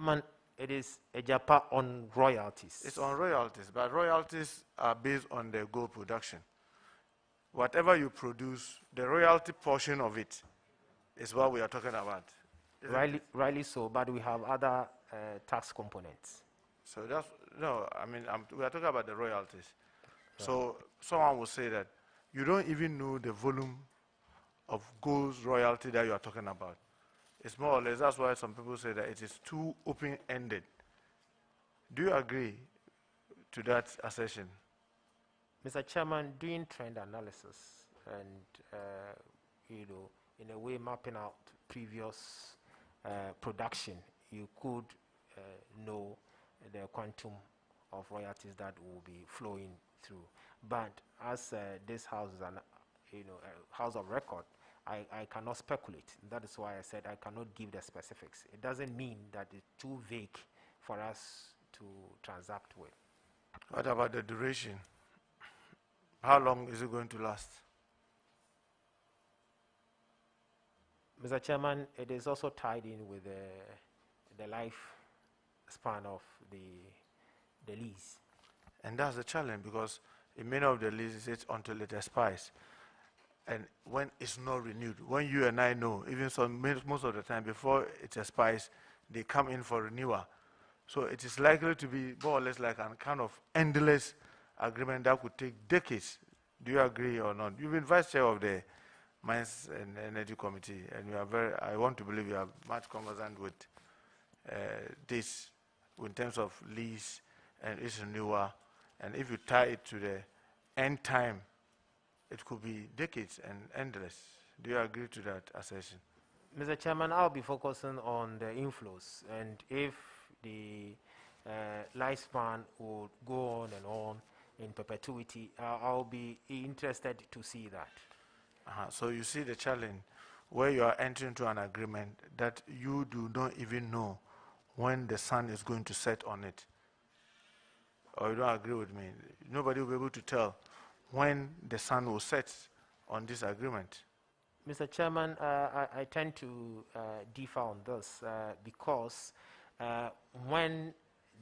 Man, it is a Japan on royalties. It's on royalties, but royalties are based on the gold production. Whatever you produce, the royalty portion of it is what we are talking about. Rightly so, but we have other tax components. So that's, no, I mean, we are talking about the royalties. So someone will say that you don't even know the volume of gold royalty that you are talking about. It's more or less, that's why some people say that it is too open-ended. Do you agree to that assertion? Mr. Chairman, doing trend analysis and, in a way mapping out previous production, you could know the quantum of royalties that will be flowing through. But as this house is an, house of record, I cannot speculate. That is why I said I cannot give the specifics. It doesn't mean that it's too vague for us to transact with. What about the duration? How long is it going to last? Mr. Chairman, it is also tied in with the life span of the lease. And that's the challenge, because in many of the leases it's until it expires. And when it's not renewed, when you and I know, even most of the time before it expires, they come in for renewal. So it is likely to be more or less like a kind of endless agreement that could take decades. Do you agree or not? You've been vice chair of the Mines and Energy Committee, and you are I want to believe you are much conversant with this in terms of lease and its renewal. And if you tie it to the end time, it could be decades and endless. Do you agree to that assertion? Mr. Chairman, I'll be focusing on the inflows, and if the lifespan would go on and on in perpetuity, I'll be interested to see that. So you see the challenge where you are entering into an agreement that you do not even know when the sun is going to set on it. Or you don't agree with me? Nobody will be able to tell when the sun will set on this agreement. Mr. Chairman, I tend to differ on this because when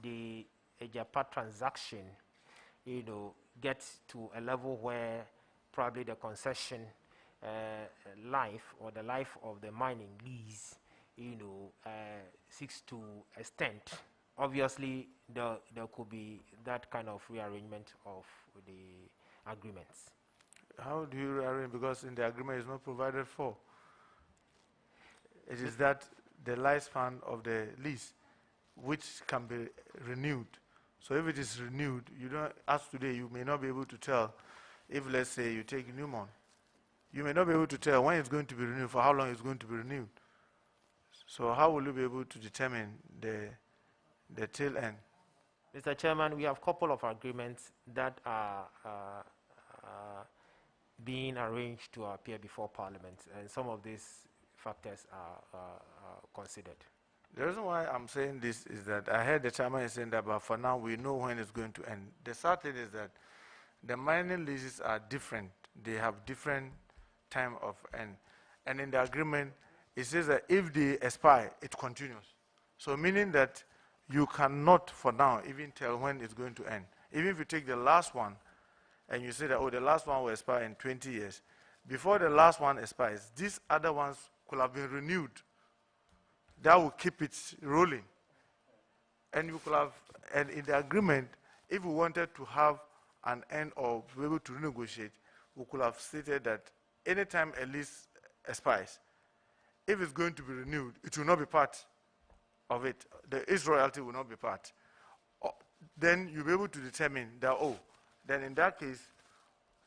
the Ejapa transaction, gets to a level where probably the concession life or the life of the mining lease, seeks to extend, obviously there could be that kind of rearrangement of the agreements. How do you rearrange? Because in the agreement is not provided for. It is that the lifespan of the lease, which can be renewed. So if it is renewed, you don't, as today, you may not be able to tell if, let's say, you take Newmont, you may not be able to tell when it's going to be renewed, for how long it's going to be renewed. So how will you be able to determine the tail end? Mr. Chairman, we have a couple of agreements that are being arranged to appear before Parliament, and some of these factors are considered. The reason why I'm saying this is that I heard the chairman is saying that, but for now we know when it's going to end. The sad thing is that the mining leases are different. They have different time of end. And in the agreement, it says that if they expire, it continues. So meaning that you cannot, for now, even tell when it's going to end. Even if you take the last one, and you say that, oh, the last one will expire in 20 years. Before the last one expires, these other ones could have been renewed that will keep it rolling. And you could have, and in the agreement, if we wanted to have an end or be able to renegotiate, we could have stated that anytime a lease expires, if it's going to be renewed, it will not be part of it. Its royalty will not be part. Then you'll be able to determine that, oh, then in that case,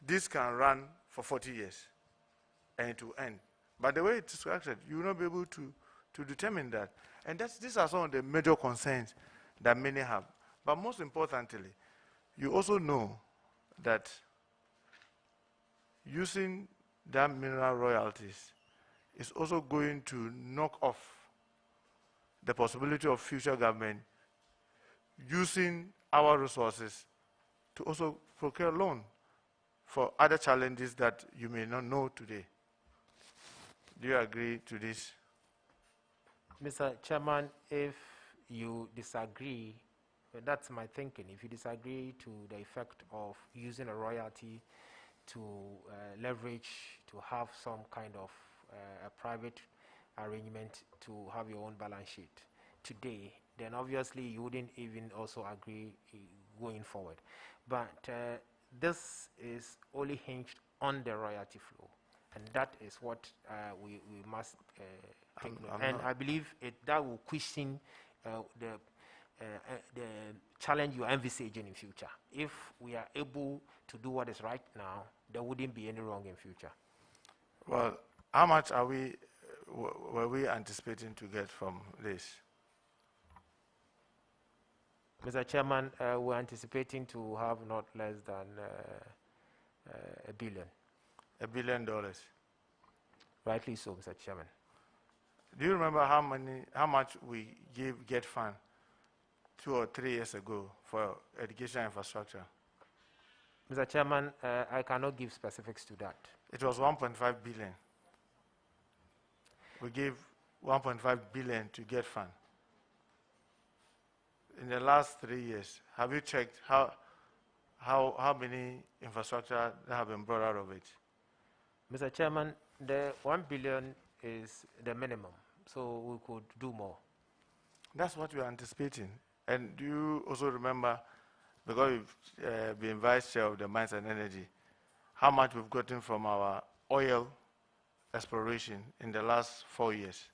this can run for 40 years and it will end. But the way it's structured, you will not be able to determine that. And these are some of the major concerns that many have. But most importantly, you also know that using that mineral royalties is also going to knock off the possibility of future government using our resources to also procure loan for other challenges that you may not know today. Do you agree to this? Mr. Chairman, if you disagree, that's my thinking. If you disagree to the effect of using a royalty to leverage, to have some kind of a private arrangement to have your own balance sheet today, then obviously you wouldn't even also agree going forward. But this is only hinged on the royalty flow, and that is what we must take note. And I believe that will cushion the challenge you are envisaging in future. If we are able to do what is right now, there wouldn't be any wrong in future. Well, how much were we anticipating to get from this? Mr. Chairman, we're anticipating to have not less than $1 billion. $1 billion. Rightly so, Mr. Chairman. Do you remember how much we gave Get Fund 2 or 3 years ago for education infrastructure? Mr. Chairman, I cannot give specifics to that. It was 1.5 billion. We gave 1.5 billion to Get Fund. In the last 3 years, have you checked how many infrastructure that have been brought out of it? Mr. Chairman, the 1 billion is the minimum, so we could do more. That's what we are anticipating. And do you also remember, because you've been vice chair of the Mines and Energy, how much we've gotten from our oil exploration in the last 4 years?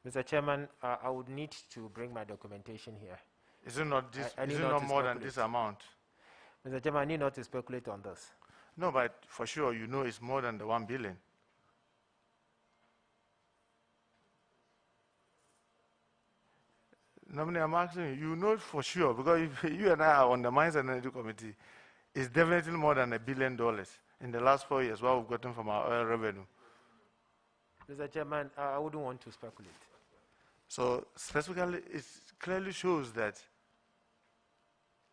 Mr. Chairman, I would need to bring my documentation here. Is it not, more than this amount? Mr. Chairman, I need not to speculate on this. No, but for sure, you know it's more than the 1 billion. Nominee, I'm asking you, you know for sure, because if you and I are on the Mines and Energy Committee, it's definitely more than $1 billion in the last 4 years, what we've gotten from our oil revenue. Mr. Chairman, I wouldn't want to speculate. So specifically, it clearly shows that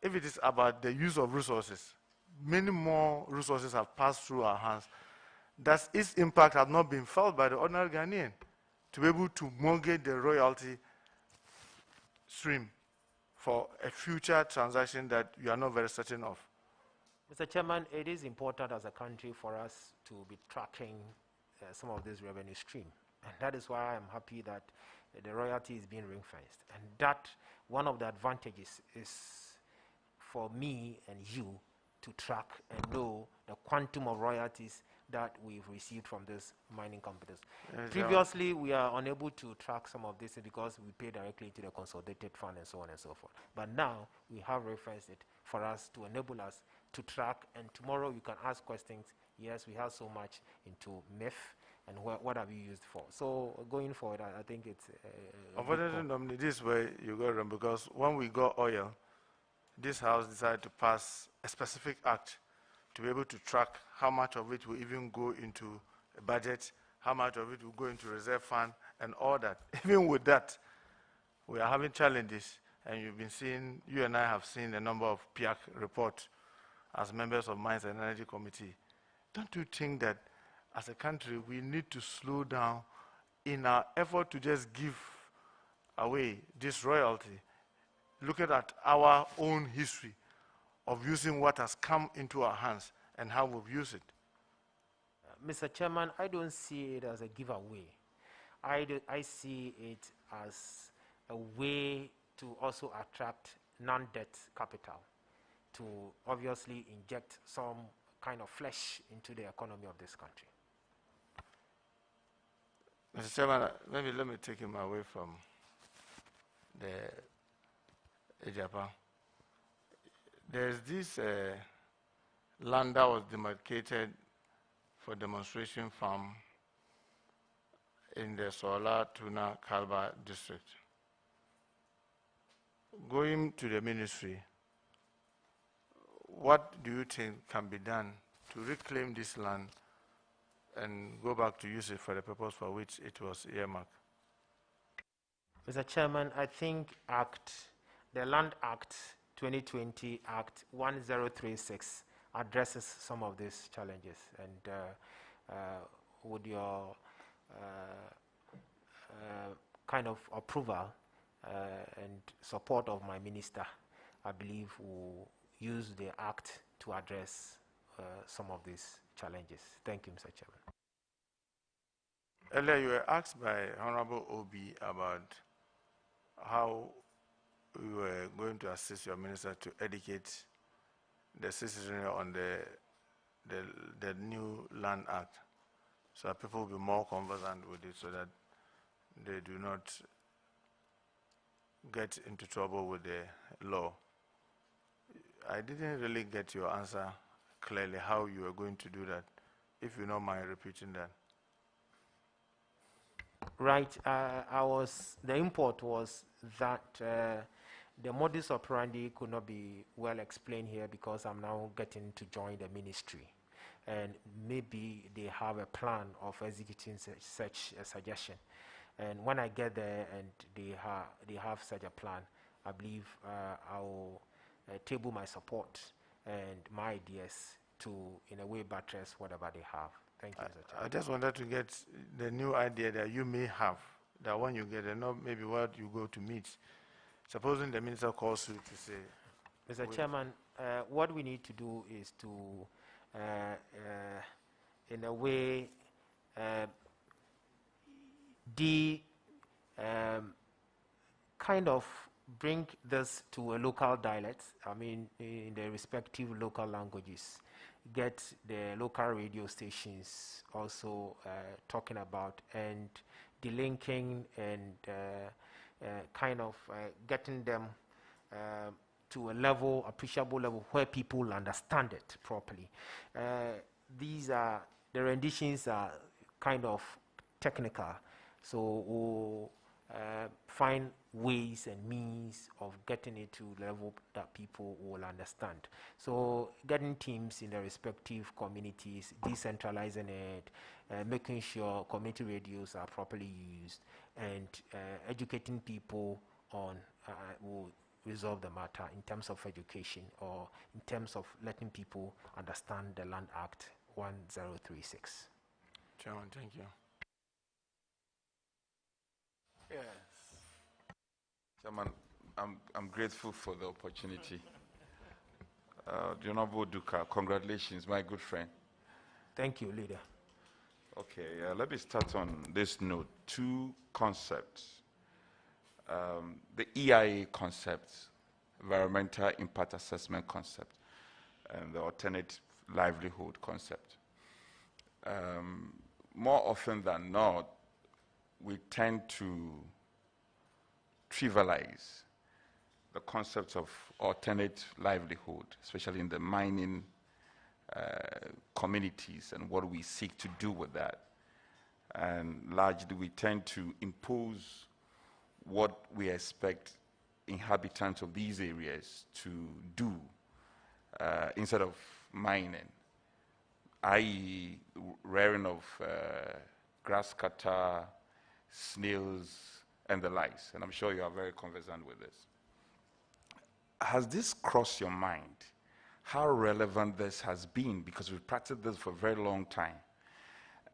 if it is about the use of resources, many more resources have passed through our hands, that its impact has not been felt by the ordinary Ghanaian to be able to mortgage the royalty stream for a future transaction that you are not very certain of. Mr. Chairman, it is important as a country for us to be tracking some of this revenue stream. And that is why I'm happy that the royalty is being ring-fenced. And that, one of the advantages is for me and you to track and know the quantum of royalties that we've received from these mining companies. Previously, we are unable to track some of this because we pay directly to the consolidated fund and so on and so forth. But now, we have referenced it for us to enable us to track, and tomorrow you can ask questions. Yes, we have so much into MIF, and what have you used for? So going forward, I think it's unfortunately, this is where you go wrong, because when we got oil, this House decided to pass a specific act to be able to track how much of it will even go into a budget, how much of it will go into reserve fund, and all that. Even with that, we are having challenges, and you've been seeing, you and I have seen a number of PIAC reports as members of Mines and Energy Committee. Don't you think that as a country, we need to slow down in our effort to just give away this royalty, looking at our own history of using what has come into our hands and how we've used it? Mr. Chairman, I don't see it as a giveaway. I see it as a way to also attract non-debt capital to obviously inject some kind of flesh into the economy of this country. Mr. Chairman, maybe let me take him away from the Japan. There's this land that was demarcated for demonstration farm in the Sola Tuna Kalba district. Going to the ministry, what do you think can be done to reclaim this land and go back to use it for the purpose for which it was earmarked? Mr. Chairman, I think the Land Act 2020 Act 1036 addresses some of these challenges, and with your kind of approval and support of my minister, I believe we'll use the act to address some of these challenges. Thank you, Mr. Chairman. Earlier, you were asked by Honorable Obi about how you were going to assist your minister to educate the citizenry on the new Land Act, so that people will be more conversant with it, so that they do not get into trouble with the law. I didn't really get your answer clearly, how you were going to do that, if you don't mind repeating that. Right, the import was that the modus operandi could not be well explained here because I'm now getting to join the ministry. And maybe they have a plan of executing such a suggestion. And when I get there and they have such a plan, I believe I will table my support and my ideas to, in a way, buttress whatever they have. Thank you, Mr. Chairman. I just wanted to get the new idea that you may have, that when you get there, not maybe what you go to meet. Supposing the minister calls you to say... Mr. Chairman, what we need to do is to, in a way, kind of bring this to a local dialect, I mean, in the respective local languages. Get the local radio stations also talking about, and delinking and kind of getting them to a level, appreciable level, where people understand it properly. The renditions are kind of technical, so we'll find ways and means of getting it to level that people will understand. So getting teams in the respective communities, decentralizing it, making sure community radios are properly used, and educating people on will resolve the matter in terms of education, or in terms of letting people understand the Land Act 1036. Chairman, thank you. Yes. Chairman, I'm grateful for the opportunity. The Honorable Duka, congratulations, my good friend. Thank you, Leader. Okay, let me start on this note. Two concepts. The EIA concept, environmental impact assessment concept, and the alternate livelihood concept. More often than not, we tend to trivialize the concept of alternate livelihood, especially in the mining communities, and what we seek to do with that. And largely, we tend to impose what we expect inhabitants of these areas to do instead of mining, i.e. rearing of grass cutter, snails, and the likes. And I'm sure you are very conversant with this. Has this crossed your mind, how relevant this has been? Because we've practiced this for a very long time.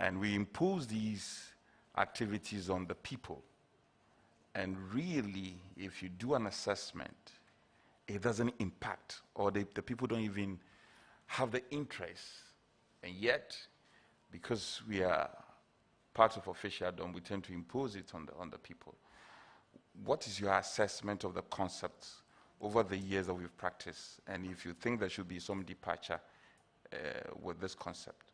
And we impose these activities on the people. And really, if you do an assessment, it doesn't impact, or the people don't even have the interest. And yet, because we are part of officialdom, we tend to impose it on the people. What is your assessment of the concept over the years that we've practiced, and if you think there should be some departure with this concept?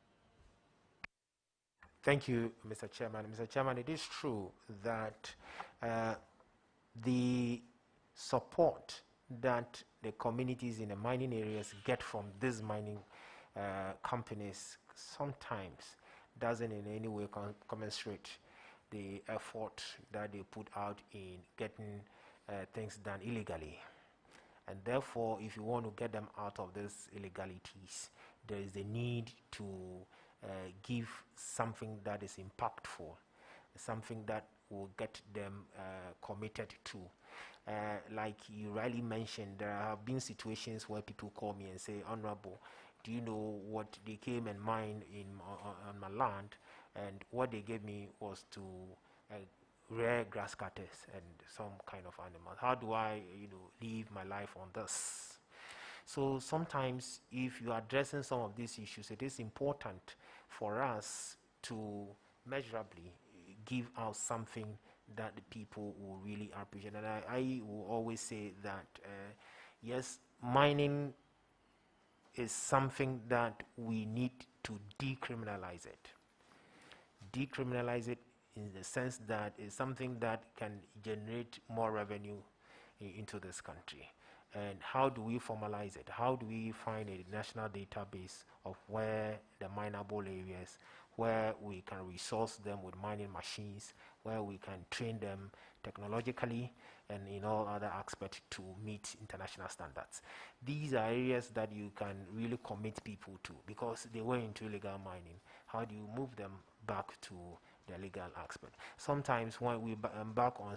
Thank you, Mr. Chairman. Mr. Chairman, it is true that the support that the communities in the mining areas get from these mining companies sometimes doesn't in any way commensurate the effort that they put out in getting things done illegally. And therefore, if you want to get them out of these illegalities, there is a need to give something that is impactful, something that will get them committed to. Like you rightly mentioned, there have been situations where people call me and say, Honorable, do you know what they came and mined on my land? And what they gave me was to rare grass cutters and some kind of animal. How do I, live my life on this? So sometimes if you are addressing some of these issues, it is important for us to measurably give out something that the people will really appreciate. And I will always say that, yes, mining is something that we need to decriminalize it. Decriminalize it in the sense that it's something that can generate more revenue into this country. And how do we formalize it? How do we find a national database of where the mineable areas, where we can resource them with mining machines, where we can train them technologically and in all other aspects to meet international standards? These are areas that you can really commit people to because they were into illegal mining. How do you move them back to the legal aspect? Sometimes when we embark on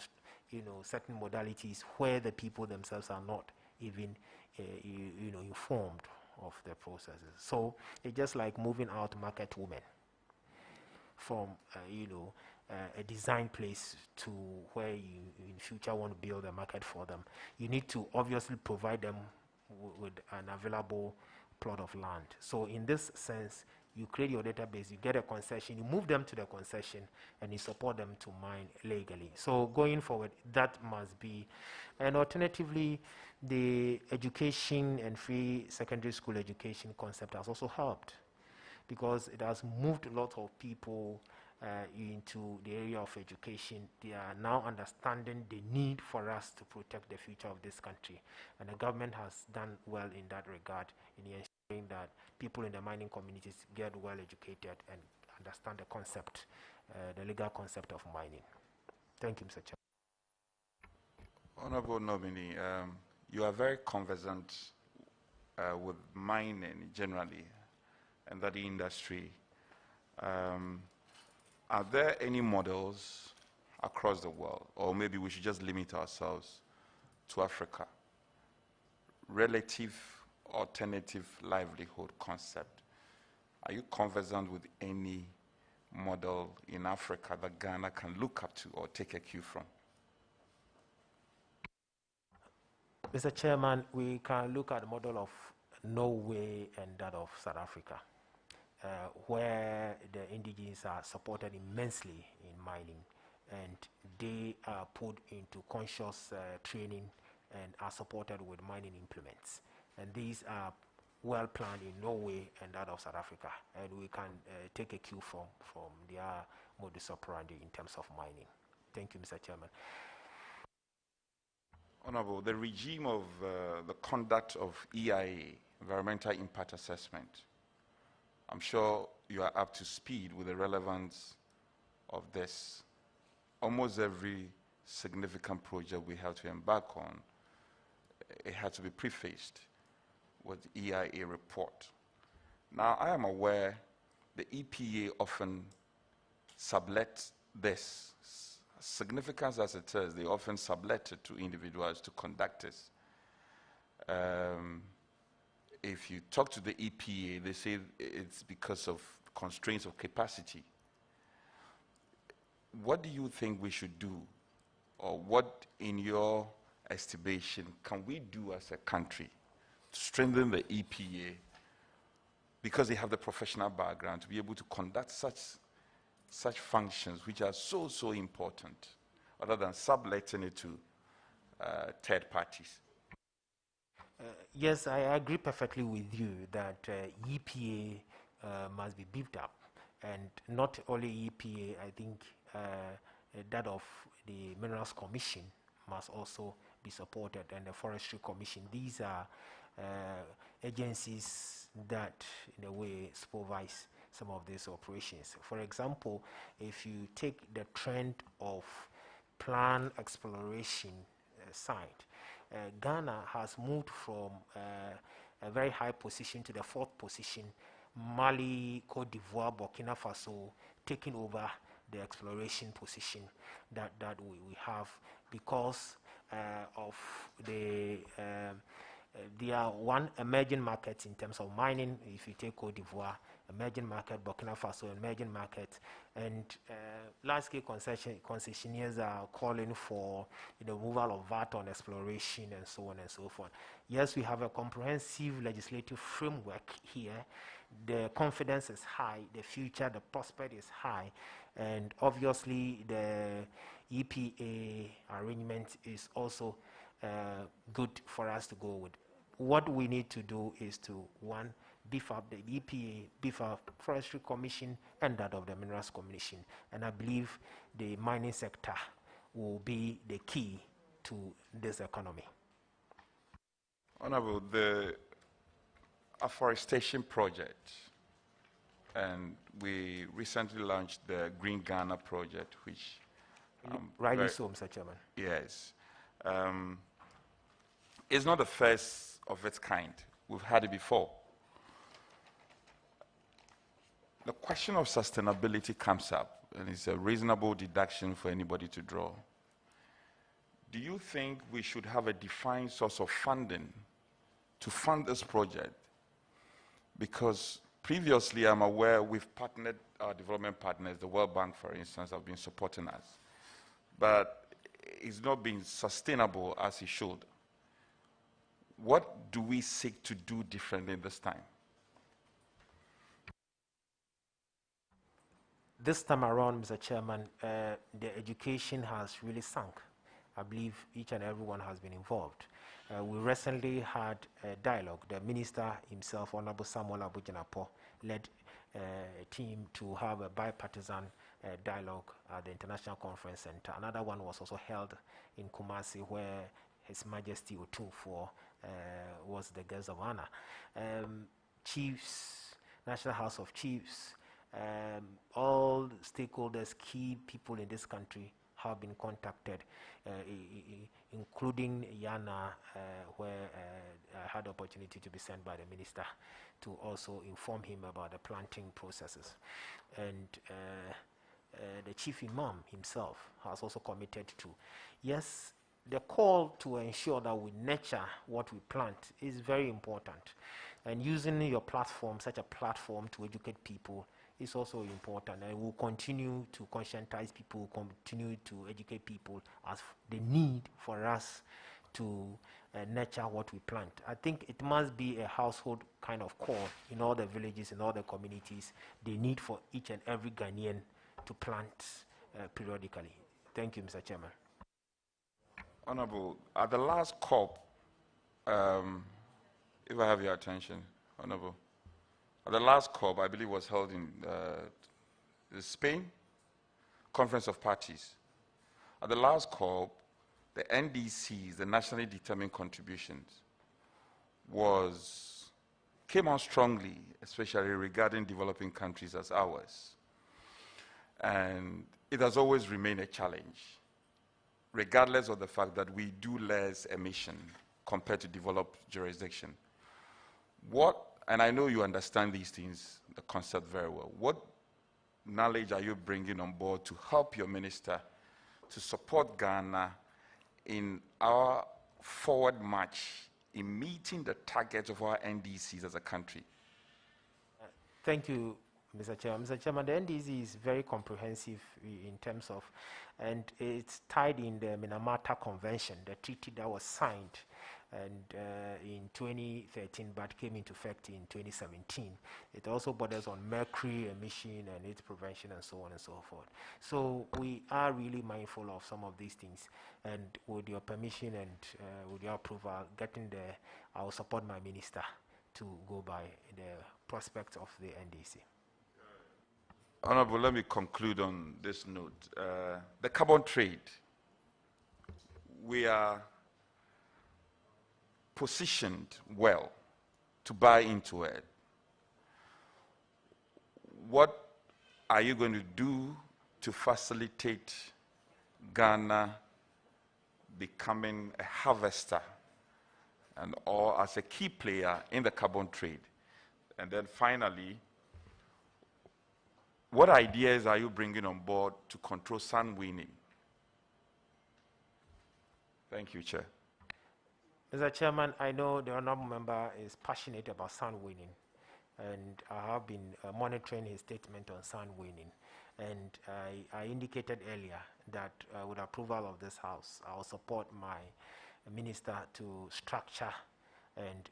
certain modalities where the people themselves are not even informed of the processes. So it's just like moving out market women from a design place to where you in future want to build a market for them. You need to obviously provide them with an available plot of land. So in this sense, you create your database, you get a concession, you move them to the concession, and you support them to mine legally. So going forward, that must be. And alternatively, the education and free secondary school education concept has also helped because it has moved a lot of people into the area of education. They are now understanding the need for us to protect the future of this country. And the government has done well in that regard in ensuring that people in the mining communities get well educated and understand the concept, the legal concept of mining. Thank you, Mr. Chair. Honorable nominee, you are very conversant with mining generally and that industry. Are there any models across the world, or maybe we should just limit ourselves to Africa, relative alternative livelihood concept? Are you conversant with any model in Africa that Ghana can look up to or take a cue from? Mr. Chairman, we can look at the model of Norway and that of South Africa, where the indigenous are supported immensely in mining, and they are put into conscious training and are supported with mining implements. And these are well planned in Norway and that of South Africa, and we can take a cue from their modus operandi in terms of mining. Thank you, Mr. Chairman. Honorable, the regime of the conduct of EIA, Environmental Impact Assessment, I'm sure you are up to speed with the relevance of this. Almost every significant project we have to embark on, it had to be prefaced with the EIA report. Now, I am aware the EPA often sublet this, significance as it is, they often sublet it to individuals to conduct this. If you talk to the EPA, they say it's because of constraints of capacity. What do you think we should do, or what, in your estimation, can we do as a country to strengthen the EPA, because they have the professional background, to be able to conduct such such functions which are so, so important, other than subletting it to third parties? Yes, I agree perfectly with you that EPA must be beefed up. And not only EPA, I think that of the Minerals Commission must also be supported, and the Forestry Commission. These are agencies that, in a way, supervise some of these operations. For example, if you take the trend of plan exploration side, Ghana has moved from a very high position to the fourth position. Mali, Cote d'Ivoire, Burkina Faso taking over the exploration position that we have because of there are one emerging markets in terms of mining. If you take Cote d'Ivoire, emerging market, Burkina Faso, emerging market, and large-scale concessionaires are calling for the removal of VAT on exploration and so on and so forth. Yes, we have a comprehensive legislative framework here. The confidence is high, the future, the prospect is high, and obviously the EPA arrangement is also good for us to go with. What we need to do is to, one, beef up the EPA, beef up Forestry Commission, and that of the Minerals Commission. And I believe the mining sector will be the key to this economy. Honorable, the Afforestation project, and we recently launched the Green Ghana project, which rightly so, Mr. Chairman. Yes. It's not the first of its kind. We've had it before. The question of sustainability comes up, and it's a reasonable deduction for anybody to draw. Do you think we should have a defined source of funding to fund this project? Because previously, I'm aware we've partnered, our development partners, the World Bank, for instance, have been supporting us. But it's not been sustainable as it should. What do we seek to do differently this time? This time around, Mr. Chairman, the education has really sunk. I believe each and everyone has been involved. We recently had a dialogue. The minister himself, Honorable Samuel Abujanapo, led a team to have a bipartisan dialogue at the International Conference Center. Another one was also held in Kumasi, where His Majesty Otunfuo was the guest of honor. Chiefs, National House of Chiefs, all stakeholders, key people in this country have been contacted, including Yana, where I had the opportunity to be sent by the minister to also inform him about the planting processes. And the chief imam himself has also committed to, yes, the call to ensure that we nurture what we plant is very important. And using your platform, such a platform to educate people, is also important. And we'll continue to conscientize people, continue to educate people as the need for us to nurture what we plant. I think it must be a household kind of call in all the villages, in all the communities, the need for each and every Ghanaian to plant periodically. Thank you, Mr. Chairman. Honorable, at the last COP, if I have your attention, Honorable, at the last COP, I believe was held in Spain, Conference of Parties. At the last COP, the NDCs, the nationally determined contributions, came out strongly, especially regarding developing countries as ours. And it has always remained a challenge, regardless of the fact that we do less emission compared to developed jurisdiction. And I know you understand these things, the concept very well. What knowledge are you bringing on board to help your minister to support Ghana in our forward march in meeting the targets of our NDCs as a country? Thank you, Mr. Chairman. Mr. Chairman, the NDC is very comprehensive in terms of, and it's tied in the Minamata Convention, the treaty that was signed and in 2013, but came into effect in 2017. It also borders on mercury emission and its prevention and so on and so forth. So we are really mindful of some of these things, and with your permission and with your approval, getting there, I will support my minister to go by the prospects of the NDC. Honorable, let me conclude on this note. The carbon trade, we are positioned well to buy into it. What are you going to do to facilitate Ghana becoming a harvester and or as a key player in the carbon trade? And then finally, what ideas are you bringing on board to control sand winning? Thank you, Chair. Mr. Chairman, I know the honourable member is passionate about sand winning, and I have been monitoring his statement on sand winning. And I indicated earlier that with approval of this House, I will support my minister to structure and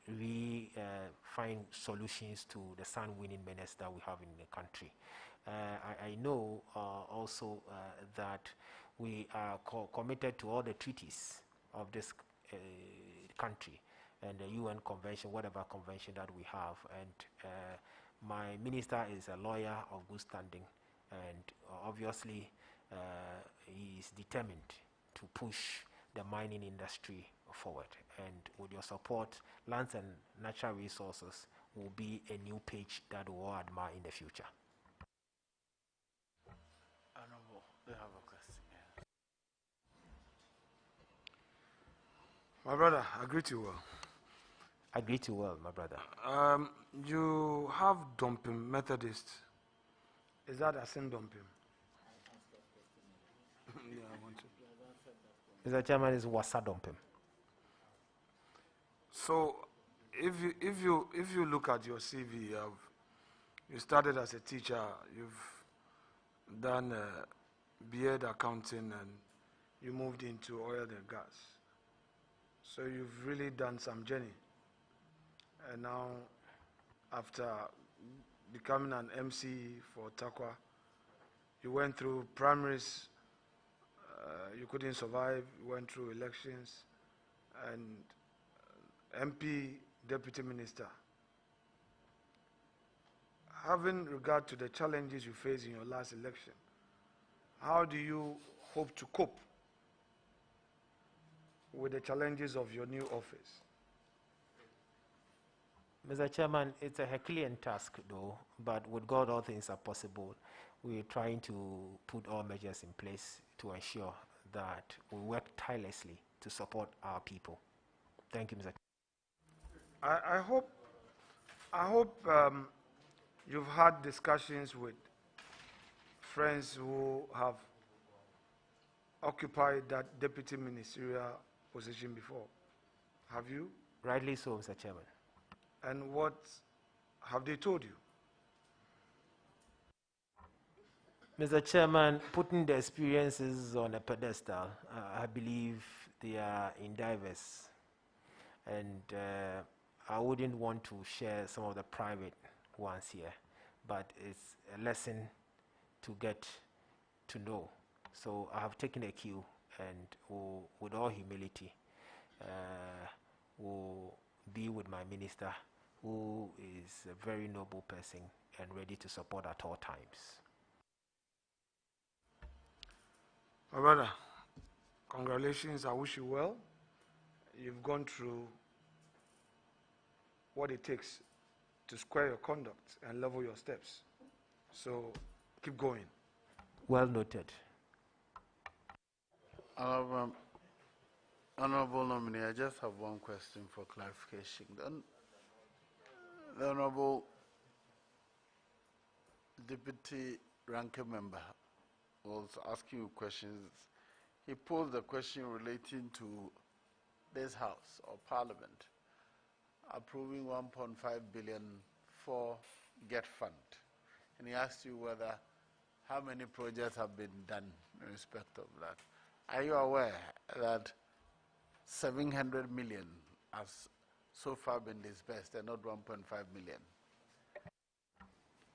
find solutions to the sand winning menace that we have in the country. I know also that we are committed to all the treaties of this country and the UN convention, whatever convention that we have. And my minister is a lawyer of good standing, and obviously he is determined to push the mining industry forward. And with your support, lands and natural resources will be a new page that we will admire in the future. Honorable, they have a question. My brother, I greet you well. I greet you well, my brother. You have dumping Methodist. Is that a sin dumping? Yeah, I want to. Mr. Chairman, is wasa dumping. So, if you look at your CV, you started as a teacher. You've done B.Ed accounting, and you moved into oil and gas. So you've really done some journey. And now, after becoming an MC for Takwa, you went through primaries, you couldn't survive, you went through elections, and MP, Deputy Minister. Having regard to the challenges you faced in your last election, how do you hope to cope with the challenges of your new office? Mr. Chairman, it's a Herculean task, though, but with God, all things are possible. We're trying to put all measures in place to ensure that we work tirelessly to support our people. Thank you, Mr. Chairman. I hope you've had discussions with friends who have occupied that deputy ministerial position before. Have you? Rightly so, Mr. Chairman. And what have they told you? Mr. Chairman, putting the experiences on a pedestal, I believe they are in diverse. And I wouldn't want to share some of the private ones here, but it's a lesson to get to know. So I have taken a cue, and with all humility, will be with my minister, who is a very noble person and ready to support at all times. My brother, congratulations. I wish you well. You've gone through what it takes to square your conduct and level your steps. So keep going. Well noted. Honorable nominee, I just have one question for clarification. The Honorable Deputy Ranking Member was asking you questions. He posed a question relating to this House or Parliament approving 1.5 billion for GET Fund. And he asked you whether how many projects have been done in respect of that. Are you aware that 700 million has so far been disbursed and not 1.5 million.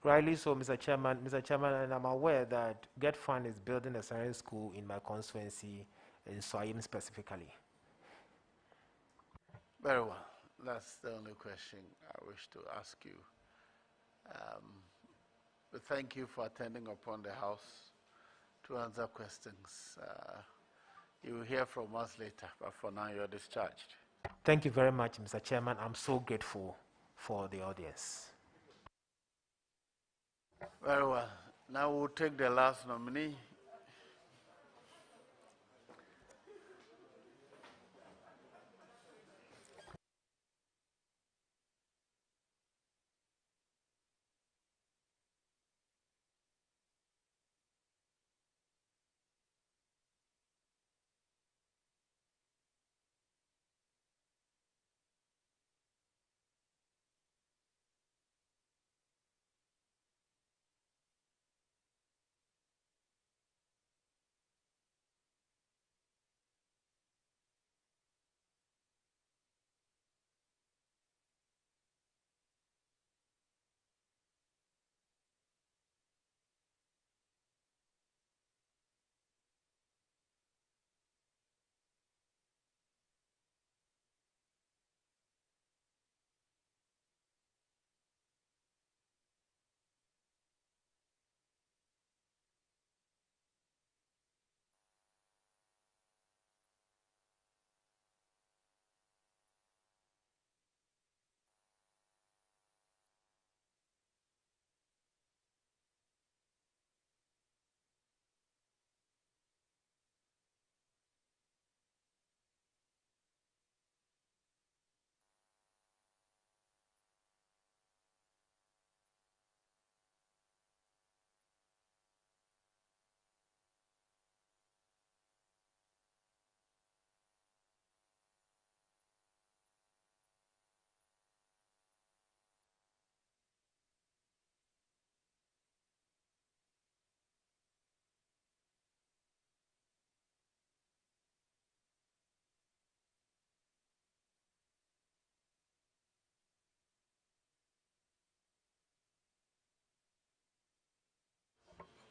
Rightly so, Mr. Chairman. Mr. Chairman, and I'm aware that Get Fund is building a science school in my constituency, in Swahili specifically. Very well. That's the only question I wish to ask you. We thank you for attending upon the House to answer questions. You will hear from us later, but for now you're discharged. Thank you very much, Mr. Chairman. I'm so grateful for the audience. Very well. Now we'll take the last nominee.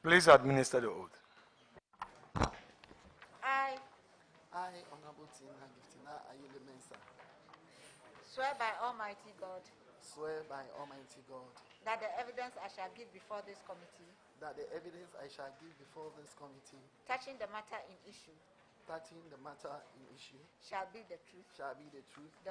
Please administer the oath. I, Honorable Tina Giftina Ayele Mensa, Swear by Almighty God swear by Almighty God that the evidence I shall give before this committee that the evidence I shall give before this committee touching the matter in issue touching the matter in issue shall be the truth, shall be the truth,